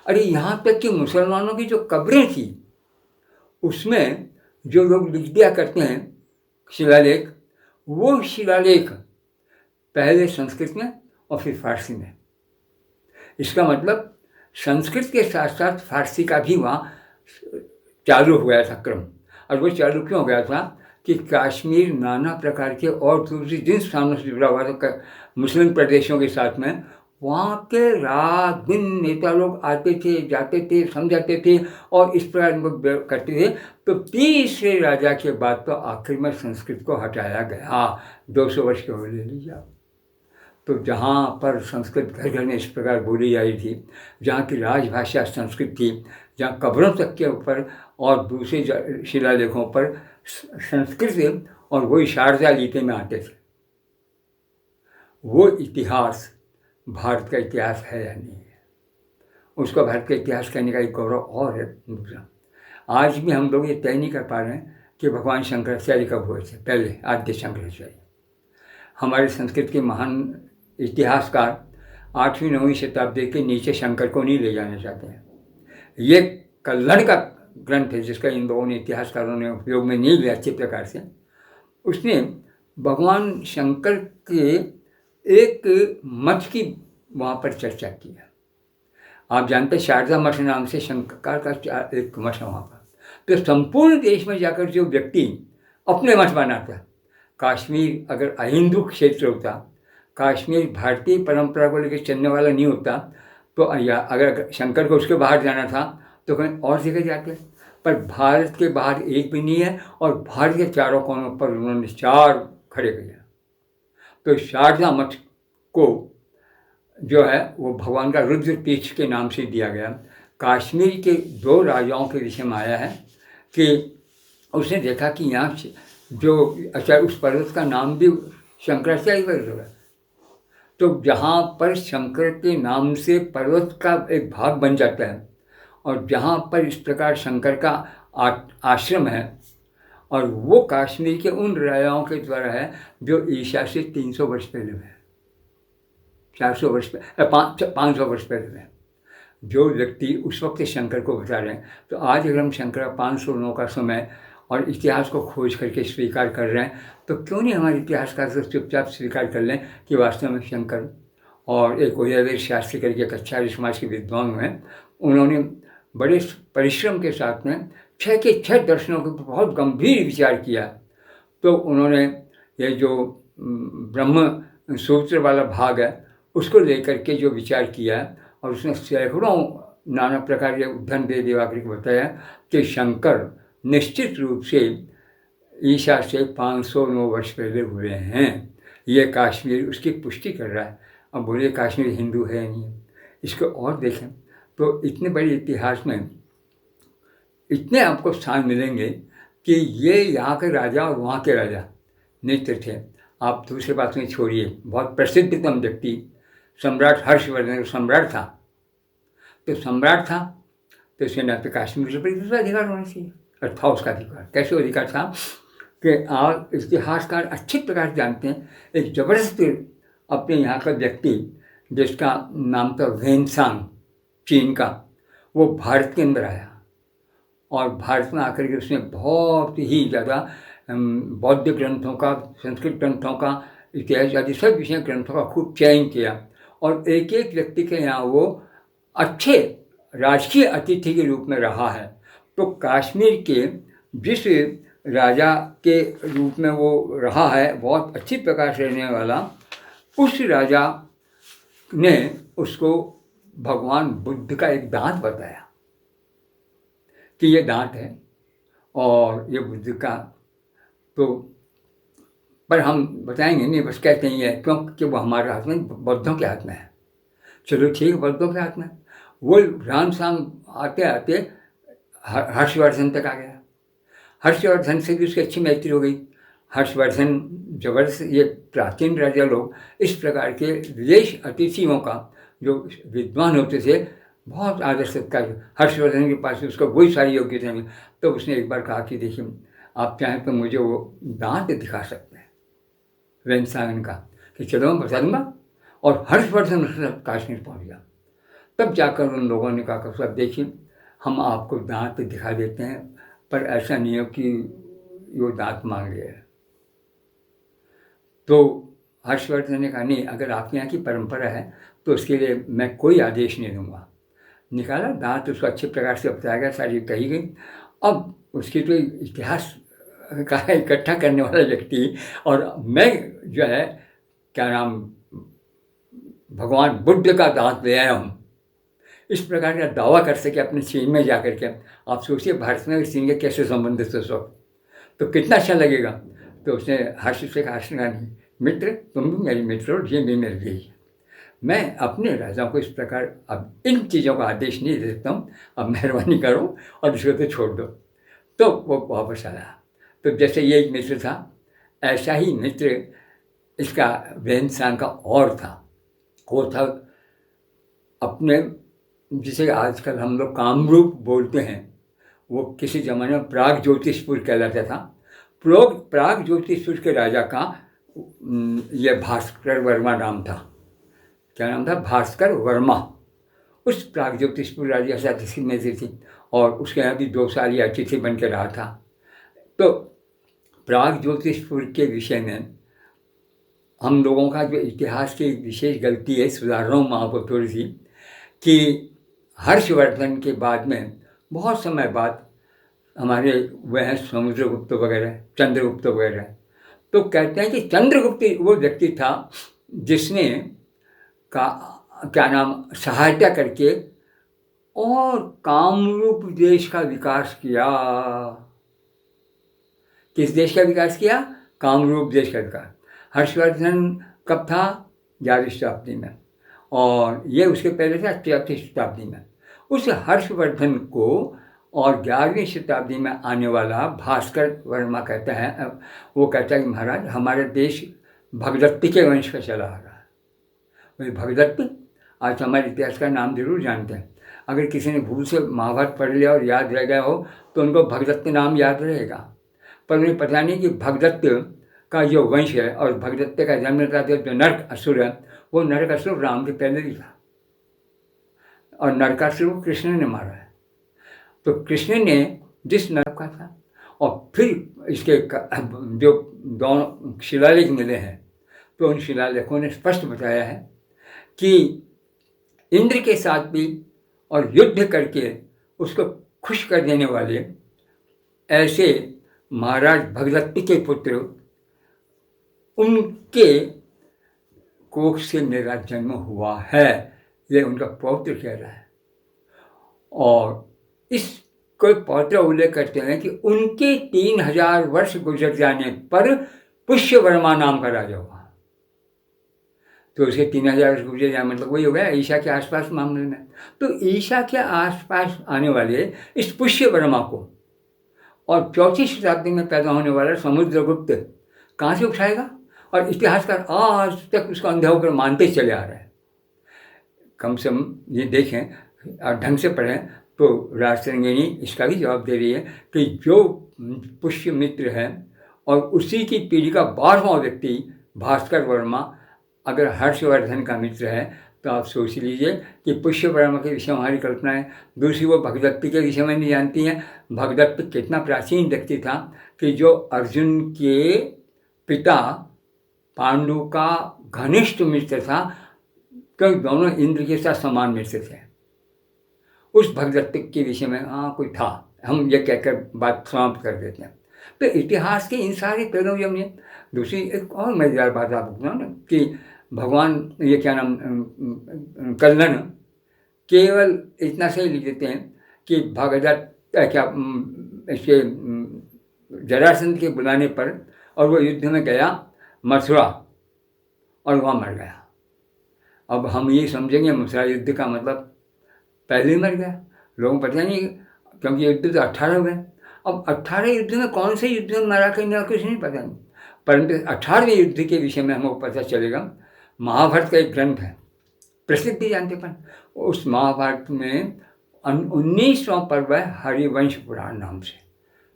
[SPEAKER 1] अरे यहाँ तक कि मुसलमानों की जो कब्रें थी उसमें जो लोग लिख दिया करते हैं शिलालेख, वो शिलालेख पहले संस्कृत में और फिर फारसी में। इसका मतलब संस्कृत के साथ साथ फारसी का भी वहाँ चालू हो गया था क्रम। और वो चालू क्यों हो गया था कि कश्मीर नाना प्रकार के और दूसरी जिन स्थानों से जुड़ा हुआ था मुस्लिम प्रदेशों के साथ में, वहाँ के रात दिन नेता लोग आते थे जाते थे समझाते थे और इस प्रकार करते थे। तो तीसरे राजा के बाद तो आखिर में संस्कृत को हटाया गया। 200 वर्ष के हो ले लीजिए। तो जहाँ पर संस्कृत घर घर में इस प्रकार बोली जा रही थी, जहाँ की राजभाषा संस्कृत थी, जहाँ कब्रों तक के ऊपर और दूसरे शिलालेखों पर संस्कृत और वही शारदा लिपि में आते थे, वो इतिहास भारत का इतिहास है या नहीं है, उसको भारत का इतिहास कहने का एक गौरव और है। दूसरा, आज भी हम लोग ये तय नहीं कर पा रहे हैं कि भगवान शंकराचार्य कब हुए थे। पहले आद्य शंकराचार्य हमारे संस्कृत के महान इतिहासकार 8वीं-9वीं शताब्दी के नीचे शंकर को नहीं ले जाना चाहते हैं। ये कल्हड़ का ग्रंथ है जिसका इन लोगों ने इतिहासकारों ने उपयोग में नहीं लिया अच्छे प्रकार से। उसने भगवान शंकर के एक मठ की वहाँ पर चर्चा की है। आप जानते हैं शारदा मठ नाम से शंकर का एक मठ है वहाँ पर। तो संपूर्ण देश में जाकर जो व्यक्ति अपने मठ बनाता, कश्मीर अगर अहिंदू क्षेत्र होता, कश्मीर भारतीय परंपरा को लेकर चलने वाला नहीं होता, तो या अगर शंकर को उसके बाहर जाना था तो कहीं और जगह जाते। पर भारत के बाहर एक भी नहीं है और भारत के चारों कोनों पर उन्होंने 4 खड़े किए। तो शारदा मठ को जो है वो भगवान का रुद्र पीठ के नाम से दिया गया। कश्मीर के 2 राजाओं के विषय में आया है कि उसने देखा कि यहाँ जो अच्छा उस पर्वत का नाम भी शंकराचार्य पर्वत है। तो जहाँ पर शंकर के नाम से पर्वत का एक भाग बन जाता है और जहाँ पर इस प्रकार शंकर का आश्रम है, और वो कश्मीर के उन राजाओं के द्वारा है जो ईसा से 300 वर्ष पहले है, 400 वर्ष पहले, 500 वर्ष पहले है। जो व्यक्ति उस वक्त शंकर को बता रहे हैं, तो आज अगर हम शंकर 509 का समय और इतिहास को खोज करके स्वीकार कर रहे हैं, तो क्यों नहीं हमारे इतिहासकार से चुपचाप स्वीकार कर लें कि वास्तव में शंकर और एक उदयवीर शास्त्री करके एक अच्छा समाज के विद्वान हैं, उन्होंने बड़े परिश्रम के साथ में 6 के 6 दर्शनों के ऊपर बहुत गंभीर विचार किया। तो उन्होंने ये जो ब्रह्म सूत्र वाला भाग है उसको लेकर के जो विचार किया और उसने सैकड़ों नाना प्रकार के उद्धरण दे देवाकर को बताया कि शंकर निश्चित रूप से ईसा से 509 वर्ष पहले हुए हैं। ये कश्मीर उसकी पुष्टि कर रहा है। अब बोलिए कश्मीर हिंदू है या नहीं है, इसको और देखें तो इतने बड़े इतिहास में इतने आपको स्थान मिलेंगे कि ये यहाँ के राजा और वहाँ के राजा नित्य थे। आप दूसरी बात में छोड़िए, बहुत प्रसिद्धतम व्यक्ति सम्राट हर्षवर्धन सम्राट था। तो सम्राट था तो इसके नाते कश्मीर के प्रति दूसरा अधिकार होना चाहिए, और था उसका अधिकार। कैसे अधिकार था कि आप इतिहासकार अच्छी प्रकार जानते हैं, एक जबरदस्त अपने यहाँ का व्यक्ति जिसका नाम था वेनसांग चीन का, वो भारत के अंदर आया और भारत में आकर के उसने बहुत ही ज़्यादा बौद्ध ग्रंथों का, संस्कृत ग्रंथों का, इतिहास आदि सब विषय ग्रंथों का खूब चयन किया और एक एक व्यक्ति के यहाँ वो अच्छे राजकीय अतिथि के रूप में रहा है। तो कश्मीर के जिस राजा के रूप में वो रहा है, बहुत अच्छी प्रकार से रहने वाला, उस राजा ने उसको भगवान बुद्ध का एक दांत बताया कि ये दांत है और ये बुद्ध का। तो पर हम बताएंगे नहीं, बस कहते हैं ये क्योंकि वो हमारे हाथ में, बौद्धों के हाथ में है। चलो ठीक, बौद्धों के हाथ में। वो रामसांग आते आते हर्षवर्धन तक आ गया। हर्षवर्धन से भी उसकी अच्छी मैत्री हो गई। हर्षवर्धन जबरदस्त, ये प्राचीन राजा लोग इस प्रकार के विदेश अतिथियों का जो विद्वान होते थे बहुत आदर सत्कार। हर्षवर्धन के पास उसका वही सारी योग्यता नहीं, तो उसने एक बार कहा कि देखिए आप चाहें तो मुझे वो दांत दिखा सकते हैं। वेंसागन का कि चलो मैं बता दूंगा, और हर्षवर्धन काश्मीर पहुंच गया। तब जाकर उन लोगों ने कहा कि सब देखिए हम आपको दांत दिखा देते हैं, पर ऐसा नहीं हो कि वो दांत मांग रहे हैं। तो हर्षवर्धन ने कहा नहीं, अगर आपके यहाँ की परंपरा है तो उसके लिए मैं कोई आदेश नहीं दूंगा। निकाला दांत, उसको अच्छे प्रकार से बताया गया, सारी कही गई। अब उसकी तो इतिहास का इकट्ठा करने वाला व्यक्ति, और मैं जो है क्या नाम भगवान बुद्ध का दांत ले आया हूँ, इस प्रकार का दावा कर सके अपने चीन में जाकर के। आप सोचिए भारत में चीन के कैसे संबंधित उस वक्त, तो कितना अच्छा लगेगा। तो उसने हर्ष से कहा नहीं मित्र, तुम भी मेरे मित्र हो, ये भी मेरे लिए। मैं अपने राजाओं को इस प्रकार अब इन चीज़ों का आदेश नहीं दे सकता हूँ, अब मेहरबानी करो और इसको तो छोड़ दो। तो वो वापस आया। तो जैसे ये एक मित्र था, ऐसा ही मित्र इसका वेंसांग का और था। वो था अपने, जिसे आजकल हम लोग कामरूप बोलते हैं, वो किसी ज़माने में प्राग ज्योतिषपुर कहलाता था। प्राग ज्योतिषपुर के राजा का यह भास्कर वर्मा नाम था। क्या नाम था? भास्कर वर्मा। उस प्राग ज्योतिषपुर राजा साथ इसकी मेजर थी, और उसके यहाँ भी 2 साल ये अतिथि बन के रहा था। तो प्राग ज्योतिषपुर के विषय में हम लोगों का जो इतिहास की विशेष गलती है, सुधार रहा हूँ वहाँ पर थोड़ी सी, कि हर्षवर्धन के बाद में बहुत समय बाद हमारे वह समुद्रगुप्त वगैरह, चंद्रगुप्त वगैरह, तो कहते हैं कि चंद्रगुप्त वो व्यक्ति था जिसने का क्या नाम सहायता करके और कामरूप देश का विकास किया। किस देश का विकास किया? कामरूप देश का विकास। हर्षवर्धन कब था? 11वीं शताब्दी में, और ये उसके पहले था 8वीं शताब्दी में। उस हर्षवर्धन को और 11वीं शताब्दी में आने वाला भास्कर वर्मा कहता है, वो कहता है कि महाराज हमारा देश भगदत्त के वंश का चला आ रहा है। वही भगदत्त आज हमारे इतिहास का नाम जरूर जानते हैं। अगर किसी ने भूल से महाभारत पढ़ लिया और याद रह गया हो तो उनको भगदत्त नाम याद रहेगा, पर उन्हें पता नहीं कि भगदत्त का जो वंश है और भगदत्त का जन्मदाता जो नरक असुर है, वो नरक असुर राम के पहले ही था, और नरकासुर को कृष्ण ने मारा है। तो कृष्ण ने जिस नरक का था, और फिर इसके जो दोनों शिलालेख मिले हैं, तो उन शिलालेखों ने स्पष्ट बताया है कि इंद्र के साथ भी और युद्ध करके उसको खुश कर देने वाले ऐसे महाराज भगदत्त के पुत्र, उनके कोख से मेरा जन्म हुआ है, ये उनका पौत्र कह रहा है। और इसको पौत्र उल्लेख करते हैं कि उनके 3000 वर्ष गुजर जाने पर पुष्यवर्मा नाम का राजा हुआ। तो उसके 3000 वर्ष गुजर जाए मतलब वही हो गया ईशा के आसपास मामले में। तो ईशा के आसपास आने वाले इस पुष्यवर्मा को और 4वीं शताब्दी में पैदा होने वाला समुद्रगुप्त कहाँ से उठाएगा? और इतिहासकार आज तक उसको अंधा होकर मानते चले आ रहे हैं। कम से कम ये देखें और ढंग से पढ़ें तो राजतरंगिणी इसका भी जवाब दे रही है कि जो पुष्यमित्र है और उसी की पीढ़ी का 12वां व्यक्ति भास्कर वर्मा अगर हर्षवर्धन का मित्र है, तो आप सोच लीजिए कि पुष्यवर्मा के विषय में हमारी कल्पना है। दूसरी, वो भगदत्त के विषय में नहीं जानती हैं। भगदत्त कितना प्राचीन व्यक्ति था कि जो अर्जुन के पिता पांडु का घनिष्ठ मित्र था, क्योंकि दोनों इंद्र के साथ समान मित्र थे। उस भगदत्त के विषय में कोई था, हम ये कहकर बात समाप्त कर देते हैं। तो इतिहास के इन सारे पहलुओं में हमने दूसरी एक और मजेदार बात आपको बताऊँ ना कि भगवान ये क्या नाम कल्लन केवल इतना सही लिख देते हैं कि भगदत्त क्या इसके जरासंध के बुलाने पर और वो युद्ध में गया मथुरा और वहाँ मर गया। अब हम ये समझेंगे मथुरा युद्ध का मतलब पहले ही मर गया, लोगों को पता नहीं, क्योंकि युद्ध तो 18 हुए। अब 18 युद्ध में कौन से युद्ध में मरा कहीं ना कुछ नहीं पता नहीं। परंतु 18वें युद्ध के विषय में हमको पता चलेगा। महाभारत का एक ग्रंथ है, प्रसिद्ध भी जानते पर उस महाभारत में 19वां पर्व है हरिवंश पुराण नाम से,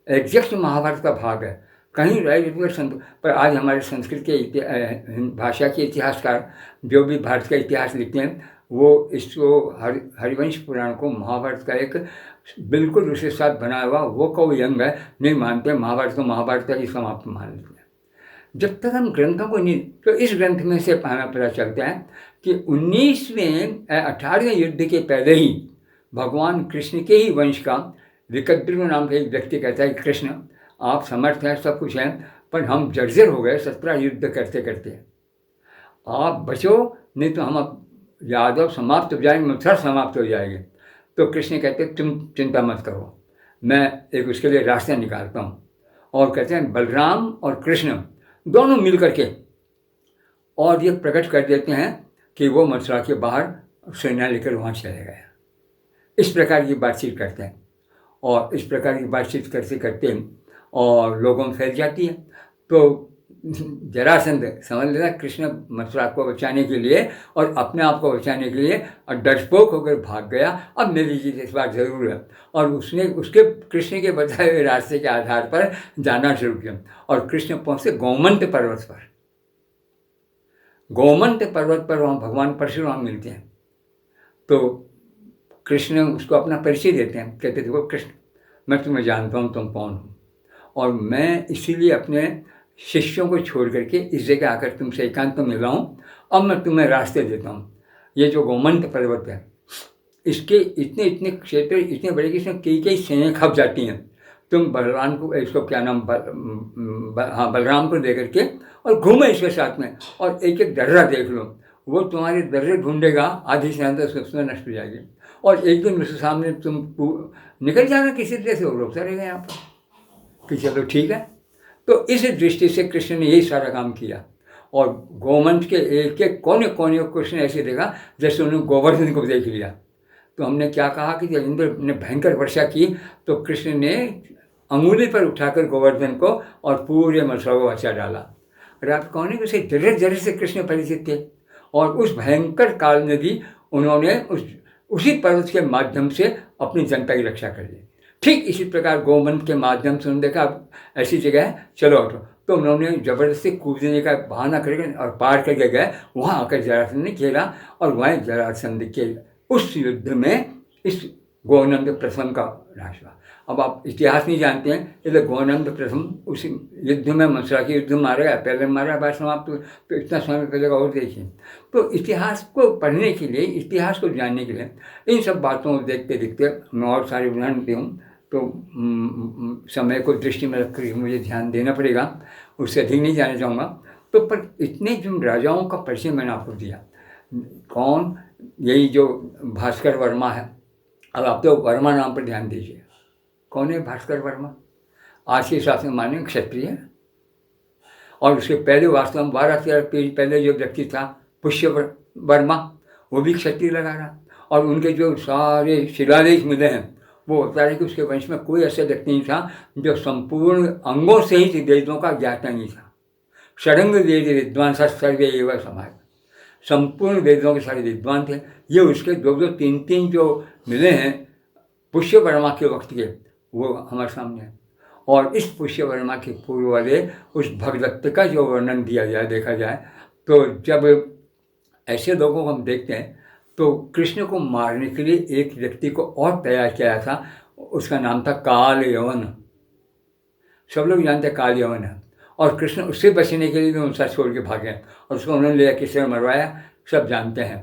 [SPEAKER 1] एग्जैक्ट महाभारत का भाग है। कहीं पर आज हमारे संस्कृत के भाषा के इतिहासकार जो भी भारत का इतिहास लिखते हैं वो इसको हरिवंश पुराण को महाभारत का एक बिल्कुल उसके साथ बनाया हुआ वो कोई अंग है नहीं मानते। महाभारत को महाभारत का ही समाप्त मान लेते हैं। जब तक हम ग्रंथों को नहीं, तो इस ग्रंथ में से हमें पता चलता है कि 18वें युद्ध के पहले ही भगवान कृष्ण के ही वंश का विकद्रु नाम का एक व्यक्ति कहता है, कृष्ण आप समर्थ हैं, सब कुछ है, पर हम जर्जर हो गए 17 युद्ध करते करते, आप बचो नहीं तो हम यादव समाप्त हो जाएंगे, मथुरा समाप्त हो जाएंगे। तो कृष्ण कहते तुम चिंता मत करो, मैं एक उसके लिए रास्ता निकालता हूँ। और कहते हैं बलराम और कृष्ण दोनों मिल करके और ये प्रकट कर देते हैं कि वो मथुरा के बाहर सेना लेकर वहाँ चले गए। इस प्रकार की बातचीत करते हैं और इस प्रकार की बातचीत करते करते और लोगों में फैल जाती है। तो जरासंध समझ लेना कृष्ण मथुरा को बचाने के लिए और अपने आप को बचाने के लिए और डरपोक होकर भाग गया। अब मेरी जीत इस बार जरूर है। और उसने उसके कृष्ण के बताए हुए रास्ते के आधार पर जाना शुरू किया और कृष्ण पहुँचे गोमंत पर्वत पर। गोमंत पर्वत पर वहाँ भगवान परशुराम मिलते हैं। तो कृष्ण उसको अपना परिचय देते हैं, कहते देखो कृष्ण मैं तुम्हें जानता हूँ, तुम कौन हो और मैं इसीलिए अपने शिष्यों को छोड़ करके इस जगह आकर तुमसे एकांत में मिला हूँ। अब मैं तुम्हें रास्ते देता हूँ। ये जो गोमंत पर्वत है इसके इतने इतने क्षेत्र इतने बड़े कि इसमें कई सेनाएं खप जाती हैं। तुम बलराम को इसको क्या नाम बलराम को दे करके और घूमो इसके साथ में और एक एक दर्रा देख लो, वो तुम्हारे दर्रे ढूंढेगा, आधी से अंदर उसमें नष्ट हो जाएगी और एक दिन उसके सामने तुम निकल जाना किसी तरह से, वो रोकता रहेगा यहाँ पर कि चलो ठीक है। तो इस दृष्टि से कृष्ण ने यही सारा काम किया और गोमंत के एक एक कोने कोने को कृष्ण ऐसे देखा जैसे उन्होंने गोवर्धन को देख लिया। तो हमने क्या कहा कि जब इंद्र ने भयंकर वर्षा की तो कृष्ण ने अंगुली पर उठाकर गोवर्धन को और पूरे मथुरा को बचा डाला। और आप कौन है उसे जर्रे जर्रे से कृष्ण परिचित थे और उस भयंकर काल में भी उन्होंने उसी पर्वत के माध्यम से अपनी जनता की रक्षा कर ली। ठीक इसी प्रकार गोमंत के माध्यम से उन्होंने देखा ऐसी जगह है चलो उठो, तो उन्होंने जबरदस्ती कूदने का बहाना करके और पार करके गए। वहाँ आकर जरासंध ने खेला और वहाँ जरासंध के उस युद्ध में इस गोनंद प्रथम का नाश हुआ। अब आप इतिहास नहीं जानते हैं, इसलिए गोनंद प्रथम उस युद्ध में मथुरा के युद्ध मारा गया, पहले मारा बात समाप्त। तो इतना समय पहले का और देखिए। तो इतिहास को पढ़ने के लिए, इतिहास को जानने के लिए इन सब बातों को देखते देखते मैं और सारे उदाहरण दूँ तो समय को दृष्टि में रखकर मुझे ध्यान देना पड़ेगा, उससे अधिक नहीं जाना चाहूँगा। तो पर इतने जिन राजाओं का परिचय मैंने आपको दिया, कौन यही जो भास्कर वर्मा है। अब आप तो वर्मा नाम पर ध्यान दीजिए, कौन है भास्कर वर्मा? आज के हिसाब से माने क्षत्रिय। और उसके पहले वास्तव में 12-13 पीढ़ी पहले जो व्यक्ति था पुष्य वर्मा, वो भी क्षत्रिय लगा रहा। और उनके जो सारे शिलालेख मिले हैं वो बता रहे कि उसके वंश में कोई ऐसा व्यक्ति नहीं था जो संपूर्ण अंगों से ही वेदों का ज्ञाता नहीं था। षडंग वेद विद्वान सर्वे एवं समाज, संपूर्ण वेदों के सारे विद्वान थे। ये उसके 2-2, 3-3 जो मिले हैं पुष्य वर्मा के वक्त के, वो हमारे सामने है। और इस पुष्य वर्मा के पूर्व वाले उस भगदत्त का जो वर्णन दिया जाए, देखा जाए तो जब ऐसे लोगों को हम देखते हैं तो कृष्ण को मारने के लिए एक व्यक्ति को और तैयार किया था, उसका नाम था काल यवन। सब लोग जानते हैं काल यवन है। और कृष्ण उससे बचने के लिए भी उनसा छोड़ के भागे और उसको उन्होंने ले किसी ने मरवाया, सब जानते हैं।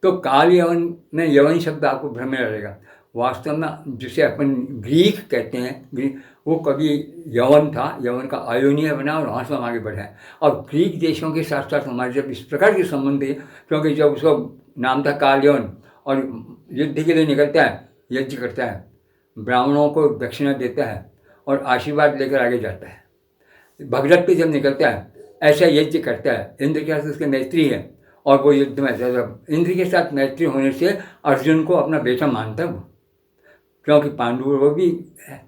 [SPEAKER 1] तो काल यवन में यवन शब्द आपको भ्रम में रहेगा। वास्तव में जिसे अपन ग्रीक कहते हैं, ग्रीक वो कभी यवन था, यवन का आयोनिया बना और वहाँ से हम आगे बढ़े। और ग्रीक देशों के साथ साथ हमारे जब इस प्रकार के संबंध है, क्योंकि जब उसको नाम था काल यवन और युद्ध के लिए निकलता है, यज्ञ करता है, ब्राह्मणों को दक्षिणा देता है और आशीर्वाद लेकर आगे जाता है। भगदत्त पे जब निकलता है ऐसा यज्ञ करता है, इंद्र के साथ उसके मैत्री है और वो युद्ध में इंद्र के साथ मैत्री होने से अर्जुन को अपना बेटा मानता है वो, क्योंकि पांडु वो भी है।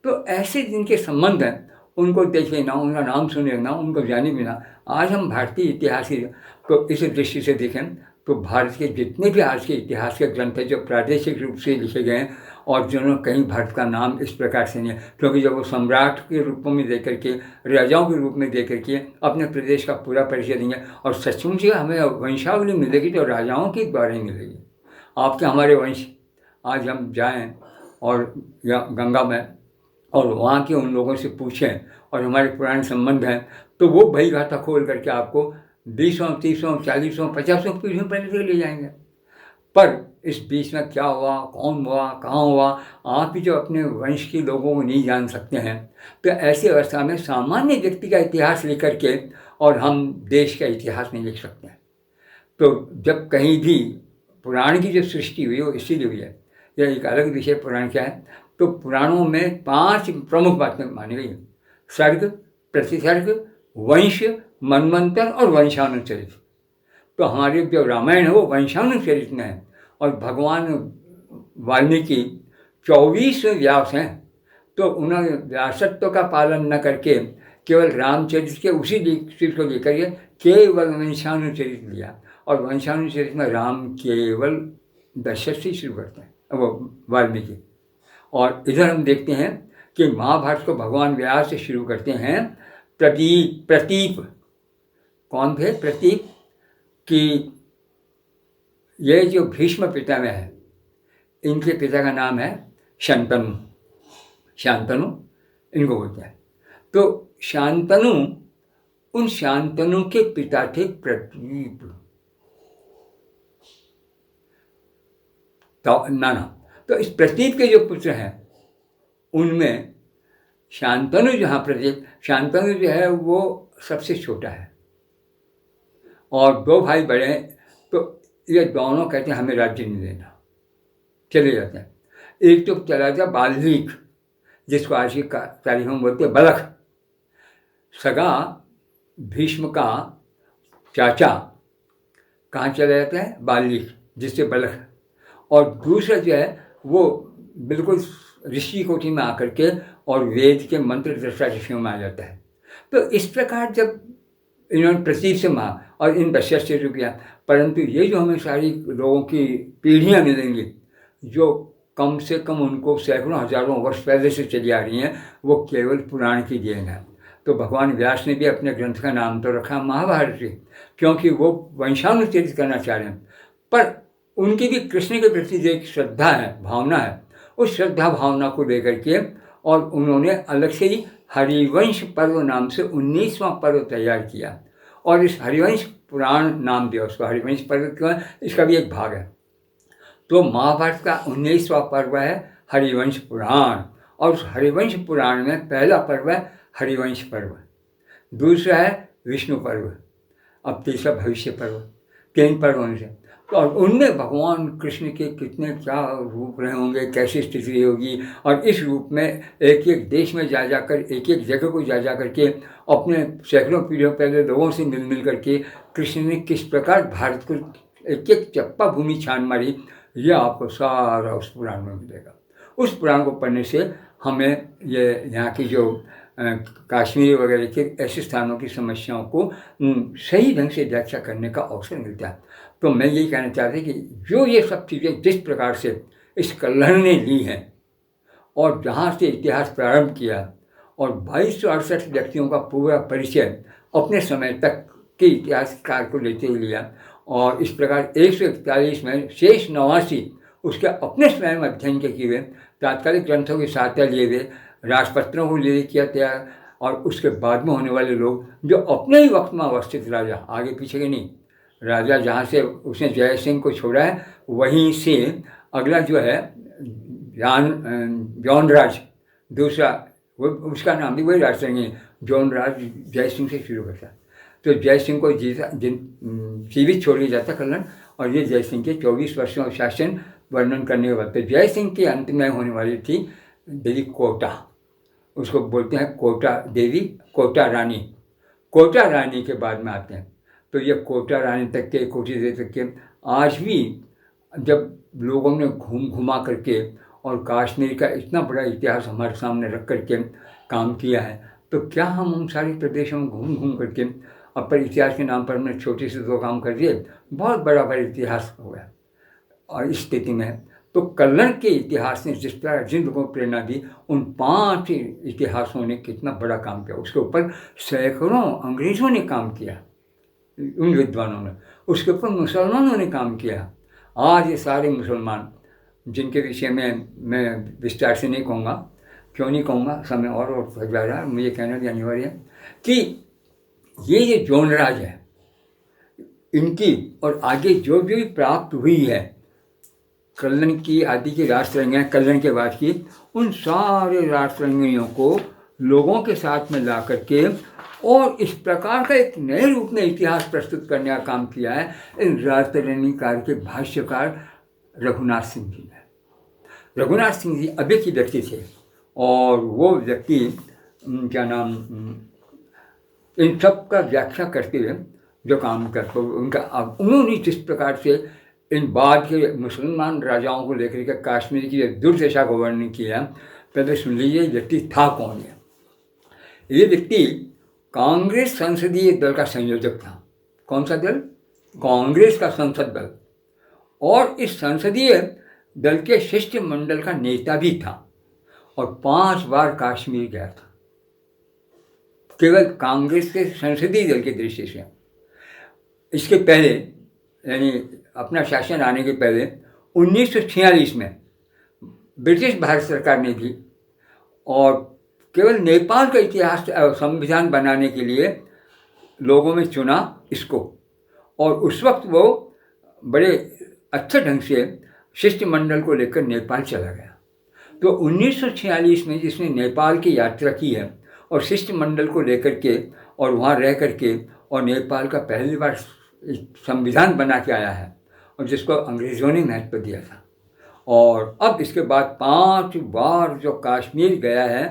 [SPEAKER 1] तो ऐसे जिनके संबंध हैं उनको देखे ना, उनका नाम सुने ना, उनको जाने बिना आज हम भारतीय इतिहास की को इस दृष्टि से देखें तो भारत के जितने भी आज के इतिहास के ग्रंथ हैं जो प्रादेशिक रूप से लिखे गए हैं और जिन्होंने कहीं भारत का नाम इस प्रकार से नहीं है, क्योंकि जब वो सम्राट के रूप में दे करके, राजाओं के रूप में दे करके अपने प्रदेश का पूरा परिचय देंगे और सचमुच हमें वंशावली मिलेगी तो राजाओं के द्वारा ही मिलेगी। आपके हमारे वंश आज हम जाएं और गंगा में और वहाँ के उन लोगों से पूछें और हमारे पुराने संबंध हैं तो वो भई गाथा खोल करके आपको 20, 30, 40, 50 पीढ़ियों पहले से ले जाएंगे। पर इस बीच में क्या हुआ, कौन हुआ, कहाँ हुआ, आप ही जो अपने वंश के लोगों को नहीं जान सकते हैं तो ऐसी अवस्था में सामान्य व्यक्ति का इतिहास लेकर के और हम देश का इतिहास नहीं लिख सकते हैं। तो जब कहीं भी पुराण की जो सृष्टि हुई वो इसीलिए हुई है, यह एक अलग विषय पुराण क्या है। तो पुराणों में 5 प्रमुख बातें मानी गई हैं: सर्ग, प्रतिसर्ग, वंश, मनवंतर और वंशानुचरित। तो हमारे जो रामायण है वो वंशानुचरित में है और भगवान वाल्मीकि 24 व्यास हैं तो उन्होंने व्यासत्व का पालन न करके केवल रामचरित के उसी चीज को लेकर के केवल वंशानुचरित लिया और वंशानुचरित में राम केवल दशरथ से शुरू करते हैं वो वाल्मीकि। और इधर हम देखते हैं कि महाभारत को भगवान व्यास से शुरू करते हैं प्रतीप। कौन थे प्रतीप? कि ये जो भीष्म पितामह है इनके पिता का नाम है शांतनु। शांतनु इनको बोलते हैं। तो शांतनु, उन शांतनु के पिता थे प्रतीप। तो इस प्रतीप के जो पुत्र हैं उनमें शांतनु, जहाँ प्रतीप, शांतनु जो है वो सबसे छोटा है और 2 भाई बड़े हैं। तो ये दोनों कहते हैं हमें राज्य नहीं देना, चले जाते हैं। एक तो चला जाता बाल्मीक, जिसको आज की तारीख में बोलते हैं बलख, सगा भीष्म का चाचा कहाँ चला जाता है? बाल्मीक, जिससे बलख। और दूसरा जो है वो बिल्कुल ऋषि कोटि में आकर के और वेद के मंत्र दृष्टा ऋषियों में आ जाता है। तो इस प्रकार जब इन्होंने प्रतीप से माँ और इन दशरथ से शुरू किया, परंतु ये जो हमें सारी लोगों की पीढ़ियाँ मिलेंगी जो कम से कम उनको सैकड़ों हजारों वर्ष पहले से चली आ रही हैं, वो केवल पुराण की देन है। तो भगवान व्यास ने भी अपने ग्रंथ का नाम तो रखा महाभारत से, क्योंकि वो वंशानुचरित करना चाह रहे हैं। पर उनकी भी कृष्ण के प्रति जो एक श्रद्धा है, भावना है, उस श्रद्धा भावना को लेकर के और उन्होंने अलग से ही हरिवंश पर्व नाम से 19वां पर्व तैयार किया और इस हरिवंश पुराण नाम दिया उसको। हरिवंश पर्व क्यों है? इसका भी एक भाग है। तो महाभारत का 19वां पर्व है हरिवंश पुराण और उस हरिवंश पुराण में पहला पर्व है हरिवंश पर्व, दूसरा है विष्णु पर्व, अब तीसरा भविष्य पर्व। 3 पर्व उनसे। तो और उनमें भगवान कृष्ण के कितने क्या रूप रहे होंगे, कैसी स्थिति होगी, और इस रूप में एक एक देश में जा जाकर, एक एक जगह को जा करके अपने सैकड़ों पीढ़ियों पहले लोगों से मिल करके कृष्ण ने किस प्रकार भारत को एक एक चप्पा भूमि छान मारी, ये आपको सारा उस पुराण में मिलेगा। उस पुराण को पढ़ने से हमें ये यहाँ की जो कश्मीर वगैरह के ऐसे स्थानों की समस्याओं को सही ढंग से व्याख्या करने का अवसर मिलता है। तो मैं यही कहना चाहता कि जो ये सब चीज़ें जिस प्रकार से इस कल्हण ने ली हैं और जहाँ से इतिहास प्रारंभ किया और 2268 व्यक्तियों का पूरा परिचय अपने समय तक के इतिहासकार को लेते हुए लिया और इस प्रकार 141 में शेष 89 उसके अपने स्वयं अध्ययन के किए हुए तात्कालिक ग्रंथों के साथ लिए हुए राजपत्रों को ले किया तैयार और उसके बाद में होने वाले लोग जो अपने ही वक्त में अवस्थित राजा, आगे पीछे के नहीं, राजा जहाँ से उसने जय सिंह को छोड़ा है वहीं से अगला जो है जौनराज, दूसरा वो उसका नाम भी वही राज सिंह, जौनराज जय सिंह से शुरू करता है। तो जय सिंह को जीवित छोड़ दिया जाता कल्याण और ये जय सिंह के 24 वर्षों का शासन वर्णन करने के बाद तो जय सिंह के अंत में होने वाली थी देवी कोटा, उसको बोलते हैं कोटा देवी, कोटा रानी। कोटा रानी के बाद में आते हैं तो ये कोटा रानी तक के, कोटी देवी तक के आज भी जब लोगों ने घुमा करके और कश्मीर का इतना बड़ा इतिहास हमारे सामने रख करके काम किया है तो क्या हम उन सारे प्रदेशों में घूम घूम करके अब पर इतिहास के नाम पर हमने छोटे से 2 काम कर दिए, बहुत बड़ा इतिहास हो गया। और इस स्थिति में तो कल्लण के इतिहास ने जिस तरह जिन लोगों को प्रेरणा दी, उन 5 इतिहासों ने कितना बड़ा काम किया। उसके ऊपर सैकड़ों अंग्रेज़ों ने काम किया, उन विद्वानों ने। उसके ऊपर मुसलमानों ने काम किया। आज ये सारे मुसलमान, जिनके विषय में मैं विस्तार से नहीं कहूँगा, क्यों नहीं कहूँगा, समय और बढ़ जा रहा है, मुझे कहना भी अनिवार्य है कि ये जौन राज है, इनकी और आगे जो भी प्राप्त हुई है कल्लण की आदि की राजतरंगियाँ, कल्लण के बाद की, उन सारे राजतरंगियों को लोगों के साथ में ला करके और इस प्रकार का एक नए रूप में इतिहास प्रस्तुत करने का काम किया है इन राजतरंगिकार के भाष्यकार रघुनाथ सिंह जी ने। रघुनाथ सिंह जी अभी के व्यक्ति थे और वो व्यक्ति क्या नाम, इन सब का व्याख्या करते हुए जो काम करते, उनका उन्होंने जिस प्रकार से इन बाद के मुसलमान राजाओं को लेकर के कश्मीर की दुर्दशा को वर्णन किया, पहले सुन लीजिए व्यक्ति था कौन है। ये व्यक्ति कांग्रेस संसदीय दल का संयोजक था। कौन सा दल? कांग्रेस का संसद दल। और इस संसदीय दल के शिष्टमंडल का नेता भी था और 5 बार कश्मीर गया था, केवल कांग्रेस के संसदीय दल की दृष्टि से। इसके पहले, यानी अपना शासन आने के पहले 1946 में ब्रिटिश भारत सरकार ने भी और केवल नेपाल का इतिहास संविधान बनाने के लिए लोगों में चुना इसको, और उस वक्त वो बड़े अच्छे ढंग से शिष्टमंडल को लेकर नेपाल चला गया। तो 1946 में जिसने नेपाल की यात्रा की है और शिष्टमंडल को लेकर के और वहाँ रह करके और नेपाल का पहली बार संविधान बना के आया है और जिसको अंग्रेज़ों ने महत्व दिया था। और अब इसके बाद 5 बार जो कश्मीर गया है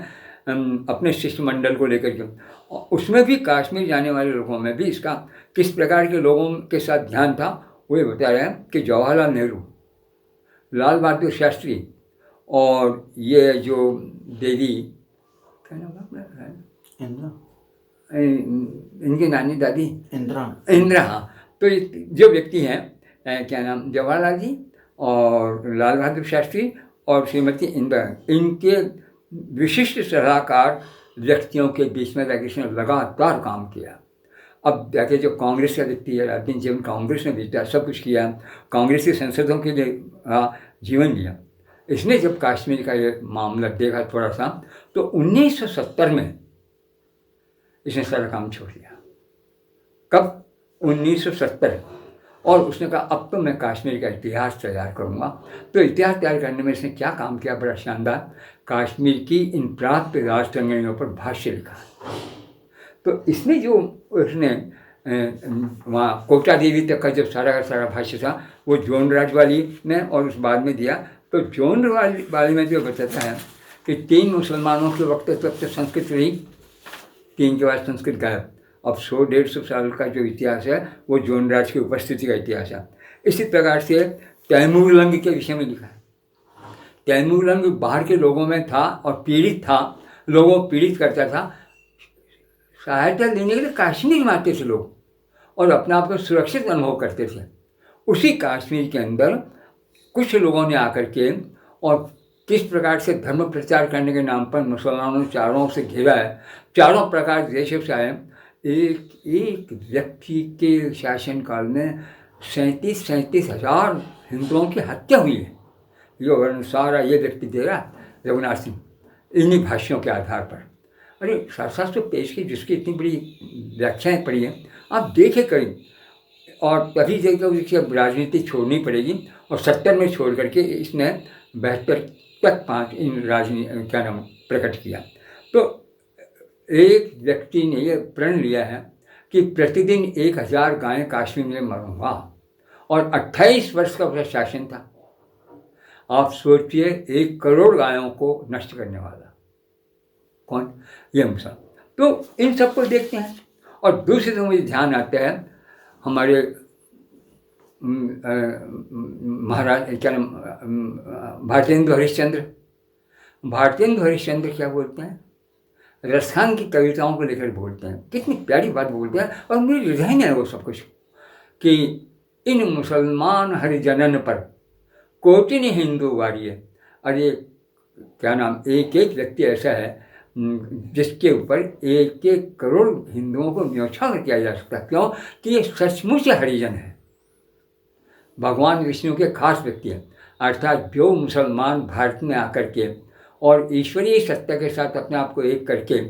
[SPEAKER 1] अपने शिष्टमंडल को लेकर के, उसमें भी कश्मीर जाने वाले लोगों में भी इसका किस प्रकार के लोगों के साथ ध्यान था, वो ये बता रहे हैं कि जवाहरलाल नेहरू, लाल बहादुर शास्त्री और ये जो देवी क्या नाम है, इंदिरा, इनकी नानी दादी इंदिरा, हाँ। तो जो व्यक्ति हैं क्या नाम, जवाहरलाल जी और लाल बहादुर शास्त्री और श्रीमती इंदिरा, इनके विशिष्ट सलाहकार व्यक्तियों के बीच में इसने लगातार काम किया। अब जाके जो कांग्रेस का व्यक्ति है, राजनीतिक जीवन कांग्रेस में बीता, सब कुछ किया, कांग्रेस के संसदों के लिए जीवन लिया। इसने जब कश्मीर का ये मामला देखा थोड़ा सा, तो 1970 में इसने सारा काम छोड़ दिया। कब? 1970। और उसने कहा अब तो मैं कश्मीर का इतिहास तैयार करूँगा। तो इतिहास तैयार करने में इसने क्या काम किया, बड़ा शानदार, कश्मीर की इन प्राप्त राजतरंगियों पर भाष्य लिखा। तो इसमें जो उसने वहाँ कोटा देवी तक का जब सारा का सारा भाष्य था वो जोन राज वाली में और उस बाद में दिया। तो जोन वाली में जो बताता है कि 3 मुसलमानों के वक्त तक तो संस्कृत रही, 3 के बाद संस्कृत गायब। अब 100-150 साल का जो इतिहास है वो जोन राज की उपस्थिति का इतिहास है। इसी प्रकार से तैमूरलंग के विषय में लिखा है। तैमूरलंग बाहर के लोगों में था और पीड़ित था, लोगों को पीड़ित करता था। सहायता देने के लिए कश्मीर में आते थे लोग और अपने आप को सुरक्षित अनुभव करते थे। उसी कश्मीर के अंदर कुछ लोगों ने आकर के और किस प्रकार से धर्म प्रचार करने के नाम पर मुसलमानों चारों से घेरा है, चारों प्रकार देशों से आए। एक व्यक्ति के शासनकाल में 37 हज़ार हिंदुओं की हत्या हुई है। ये वर्णन सारा ये व्यक्ति दे रहा रघुनाथ सिंह इन्हीं भाष्यों के आधार पर। अरे 700 पेज की जिसकी इतनी बड़ी व्याख्याएं पढ़ी है, आप देखे करें और तभी देखकर उसकी राजनीति छोड़नी पड़ेगी। और 70 में छोड़ करके इसने 72 तक 5 इन क्या नाम प्रकट किया। तो एक व्यक्ति ने यह प्रण लिया है कि प्रतिदिन 1000 गायें कश्मीर में मरूंगा और 28 वर्ष का उसका शासन था। आप सोचिए 1 करोड़ गायों को नष्ट करने वाला कौन? ये मुसलमान। तो इन सबको देखते हैं। और दूसरे तो मुझे ध्यान आता है हमारे महाराज क्या नाम, भारतेंदु हरिश्चंद्र। भारतेंदु हरिश्चंद्र क्या बोलते हैं, रसायन की कविताओं को लेकर बोलते हैं, कितनी प्यारी बात बोलते हैं, और मेरी हृदय है वो सब कुछ कि इन मुसलमान हरिजनन पर कोटिन हिंदू वारिय। अरे क्या नाम, एक एक व्यक्ति ऐसा है जिसके ऊपर 1-1 करोड़ हिंदुओं को न्यौछावर किया जा सकता है। क्यों? कि ये सचमुच हरिजन है, भगवान विष्णु के खास व्यक्ति हैं। अर्थात जो मुसलमान भारत में आकर के और ईश्वरीय सत्ता के साथ अपने आप को एक करके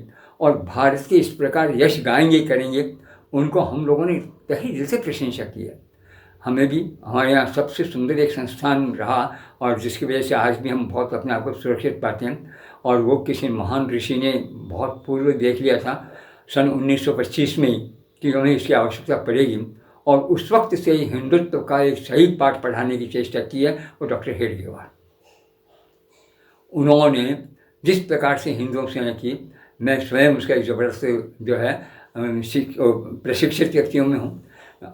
[SPEAKER 1] और भारत की इस प्रकार यश गाएंगे करेंगे, उनको हम लोगों ने तहे दिल से प्रशंसा की है। हमें भी हमारे यहाँ सबसे सुंदर एक संस्थान रहा, और जिसकी वजह से आज भी हम बहुत अपने आप को सुरक्षित पाते हैं। और वो किसी महान ऋषि ने बहुत पूर्व देख लिया था सन 1925 में कि उन्हें इसकी आवश्यकता पड़ेगी, और उस वक्त से ही हिंदुत्व का एक सही पाठ पढ़ाने की चेष्टा की है, वो डॉक्टर हेडगेवार। उन्होंने जिस प्रकार से हिंदुओं से की, मैं स्वयं उसका एक ज़बरदस्त जो है प्रशिक्षित व्यक्तियों में हूँ।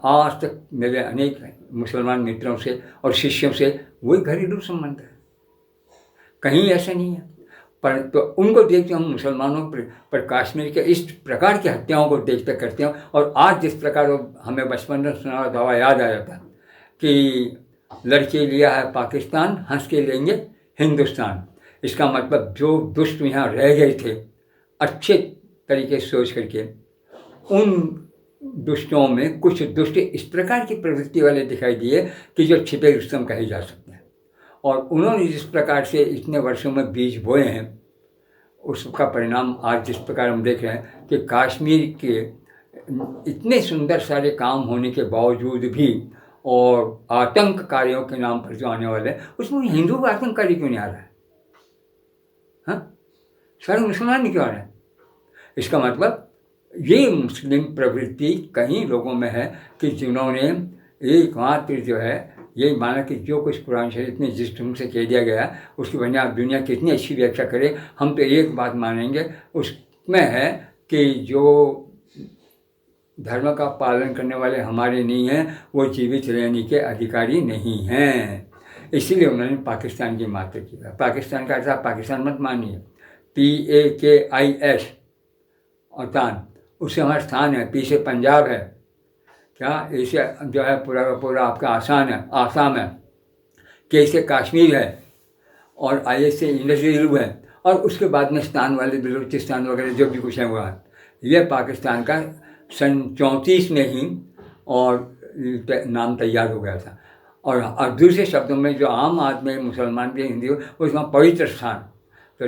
[SPEAKER 1] आज तक मेरे अनेक मुसलमान मित्रों से और शिष्यों से वही घरेलू संबंध है, कहीं ऐसा नहीं है। पर तो उनको देखते हम मुसलमानों पर कश्मीर के इस प्रकार की हत्याओं को देखते करते हैं। और आज जिस प्रकार हमें बचपन में सुना हुआ दावा याद आ जाता कि लड़के लिया है पाकिस्तान, हंस के लेंगे हिंदुस्तान। इसका मतलब जो दुष्ट यहाँ रह गए थे अच्छे तरीके से सोच करके, उन दुष्टों में कुछ दुष्ट इस प्रकार की प्रवृत्ति वाले दिखाई दिए कि जो छिपे रुस्तम कहे जा सकते हैं। और उन्होंने जिस प्रकार से इतने वर्षों में बीज बोए हैं, उसका परिणाम आज जिस प्रकार हम देख रहे हैं कि कश्मीर के इतने सुंदर सारे काम होने के बावजूद भी और आतंककारियों के नाम पर जो आने वाले, उसमें हिंदू का आतंककारी क्यों नहीं आ रहा है? हाँ, सारे मुसलमान नहीं क्यों आ रहे हैं? इसका मतलब ये मुस्लिम प्रवृत्ति कई लोगों में है कि जिन्होंने एकमात्र जो है ये माना कि जो कुछ कुरान शरीफ में जिस ढंग से कह दिया गया उसकी वजह आप दुनिया कितनी अच्छी व्याख्या करें, हम तो एक बात मानेंगे उसमें है कि जो धर्म का पालन करने वाले हमारे नहीं हैं, वो जीवित रहने के अधिकारी नहीं हैं। इसीलिए उन्होंने पाकिस्तान की मात्र किया। पाकिस्तान का अर्थ पाकिस्तान मत मानिए, PAKIS और तान, उससे हमारा स्थान है। पी से पंजाब है, क्या ऐसे जो है पूरा का पूरा आपका आसाम है। के से कश्मीर है, और IS से इंडस्ट्रियल है, और उसके बाद में स्थान वाले बलूचिस्तान वगैरह जो भी कुछ है वो है। यह पाकिस्तान का सन 34 में ही और नाम तैयार हो गया था। और दूसरे शब्दों में जो आम आदमी मुसलमान के हिंदी हो, उसका पवित्र स्थान, तो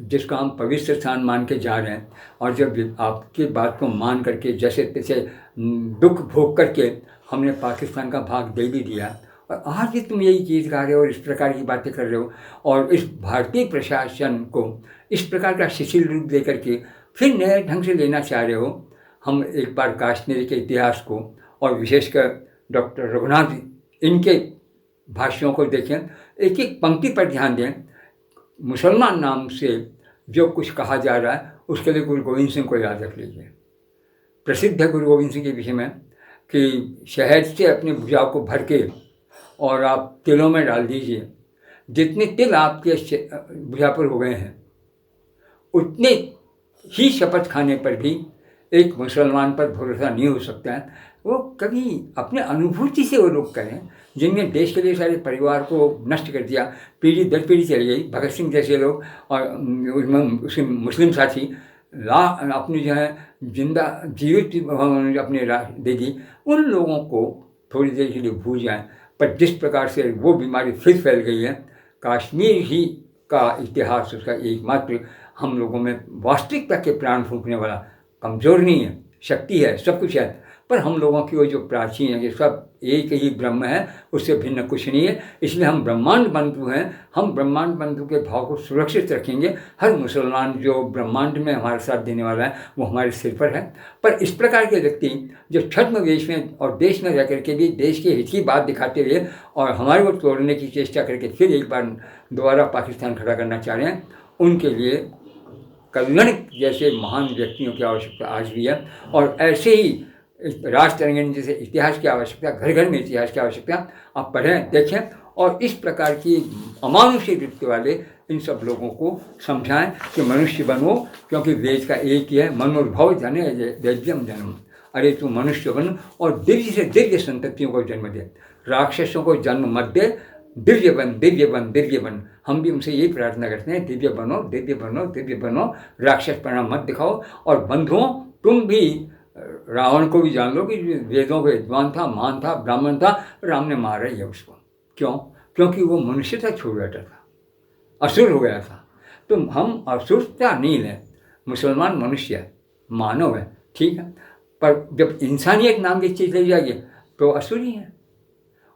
[SPEAKER 1] जिसको हम पवित्र स्थान मान के जा रहे हैं, और जब आपकी बात को मान करके जैसे तैसे दुख भोग करके हमने पाकिस्तान का भाग दे भी दिया, और आज भी तुम यही चीज़ गा रहे हो और इस प्रकार की बातें कर रहे हो, और इस भारतीय प्रशासन को इस प्रकार का शिथिल रूप दे करके फिर नए ढंग से लेना चाह रहे हो। हम एक बार कश्मीर के इतिहास को और विशेषकर डॉक्टर रघुनाथ इनके भाष्यों को देखें, एक एक पंक्ति पर ध्यान दें। मुसलमान नाम से जो कुछ कहा जा रहा है उसके लिए गुरु गोविंद सिंह को याद रख लीजिए। प्रसिद्ध है गुरु गोविंद सिंह के विषय में कि शहद से अपने भुजा को भर के और आप तिलों में डाल दीजिए, जितने तिल आपके भुजा पर हो गए हैं उतने ही शपथ खाने पर भी एक मुसलमान पर भरोसा नहीं हो सकता है। वो कभी अपने अनुभूति से वो लोग करें जिनने देश के लिए सारे परिवार को नष्ट कर दिया, पीढ़ी दर पीढ़ी चली गई। भगत सिंह जैसे लोग और उसके मुस्लिम साथी अपनी जो है जीवित अपने दे दी, उन लोगों को थोड़ी देर के लिए भूल जाएं। पर जिस प्रकार से वो बीमारी फिर फैल गई है, कश्मीर ही का इतिहास उसका एकमात्र हम लोगों में वास्तविकता के प्राण फूंकने वाला, कमज़ोर नहीं है, शक्ति है, सब कुछ है, पर हम लोगों की वो जो प्राचीन है कि सब एक ही ब्रह्म है, उससे भिन्न कुछ नहीं है। इसलिए हम ब्रह्मांड बंधु हैं, हम ब्रह्मांड बंधु के भाव को सुरक्षित रखेंगे। हर मुसलमान जो ब्रह्मांड में हमारे साथ देने वाला है वो हमारे सिर पर है। पर इस प्रकार के व्यक्ति जो छद्म वेश में और देश में रह करके भी देश के हित की बात दिखाते हुए और हमारे को तोड़ने की चेष्टा करके फिर एक बार दोबारा पाकिस्तान खड़ा करना चाह रहे हैं, उनके लिए कल्याण जैसे महान व्यक्तियों की आवश्यकता आज भी है। और ऐसे ही राष्ट्ररंजन जैसे इतिहास की आवश्यकता, घर घर में इतिहास की आवश्यकता, आप पढ़ें देखें। और इस प्रकार की अमानुषी वृत्ति वाले इन सब लोगों को समझाएं कि मनुष्य बनो, क्योंकि वेद का एक ही है, मनोर्भव जने दैव्यम जन्म। अरे तू मनुष्य बन और दिव्य से दिव्य संततियों को जन्म दे, राक्षसों को जन्म मत दे, दिव्य बन दिव्य बन दिव्य बन। हम भी उनसे यही प्रार्थना करते हैं, दिव्य बनो दिव्य बनो दिव्य बनो, राक्षसपना मत दिखाओ। और बंधुओं, तुम भी रावण को भी जान लो कि वेदों का विद्वान था, महान था, ब्राह्मण था, राम ने मारा ही है उसको। क्यों? क्योंकि वो मनुष्यता छोड़ बैठा था, असुर हो गया था। तो हम असुरता नहीं लें, मुसलमान मनुष्य है, मानव है, ठीक है, पर जब इंसानियत नाम की चीज़ ले जाएगी तो असुर ही है।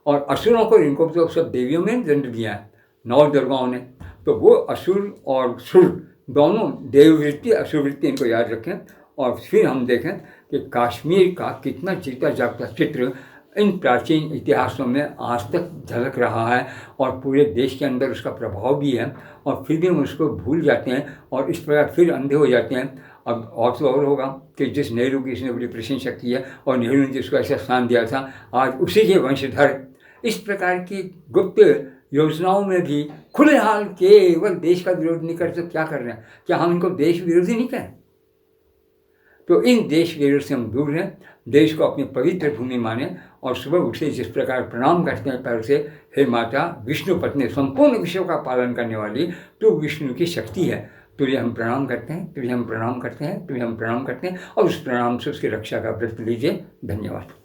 [SPEAKER 1] और असुरों को, इनको तो सब देवियों में जन्म दिया है, 9 दुर्गाओं ने। तो वो असुर और सुर दोनों, देववृत्ति असुरवृत्ति, इनको याद रखें। और फिर हम देखें कि कश्मीर का कितना जीता जागता चित्र इन प्राचीन इतिहासों में आज तक झलक रहा है, और पूरे देश के अंदर उसका प्रभाव भी है, और फिर भी हम उसको भूल जाते हैं और इस प्रकार फिर अंधे हो जाते हैं। अब और तो और होगा कि जिस नेहरू की इसने बड़ी प्रशंसा की है और नेहरू ने जिसको ऐसा स्थान दिया था, आज उसी के वंशधर इस प्रकार की गुप्त योजनाओं में भी खुले हाल केवल देश का विरोध नहीं करते, तो क्या कर रहे हैं? क्या हम इनको देश विरोधी नहीं कहें? तो इन देश विरोध से हम दूर रहें, देश को अपनी पवित्र भूमि माने, और सुबह उठे जिस प्रकार प्रणाम करते हैं पैर से, हे माता विष्णु पत्नी, संपूर्ण विश्व का पालन करने वाली, तो विष्णु की शक्ति है, तुझे हम प्रणाम करते हैं, तुझे हम प्रणाम करते हैं, तुझे हम प्रणाम करते हैं, और उस प्रणाम से उसकी रक्षा का व्रत लीजिए। धन्यवाद।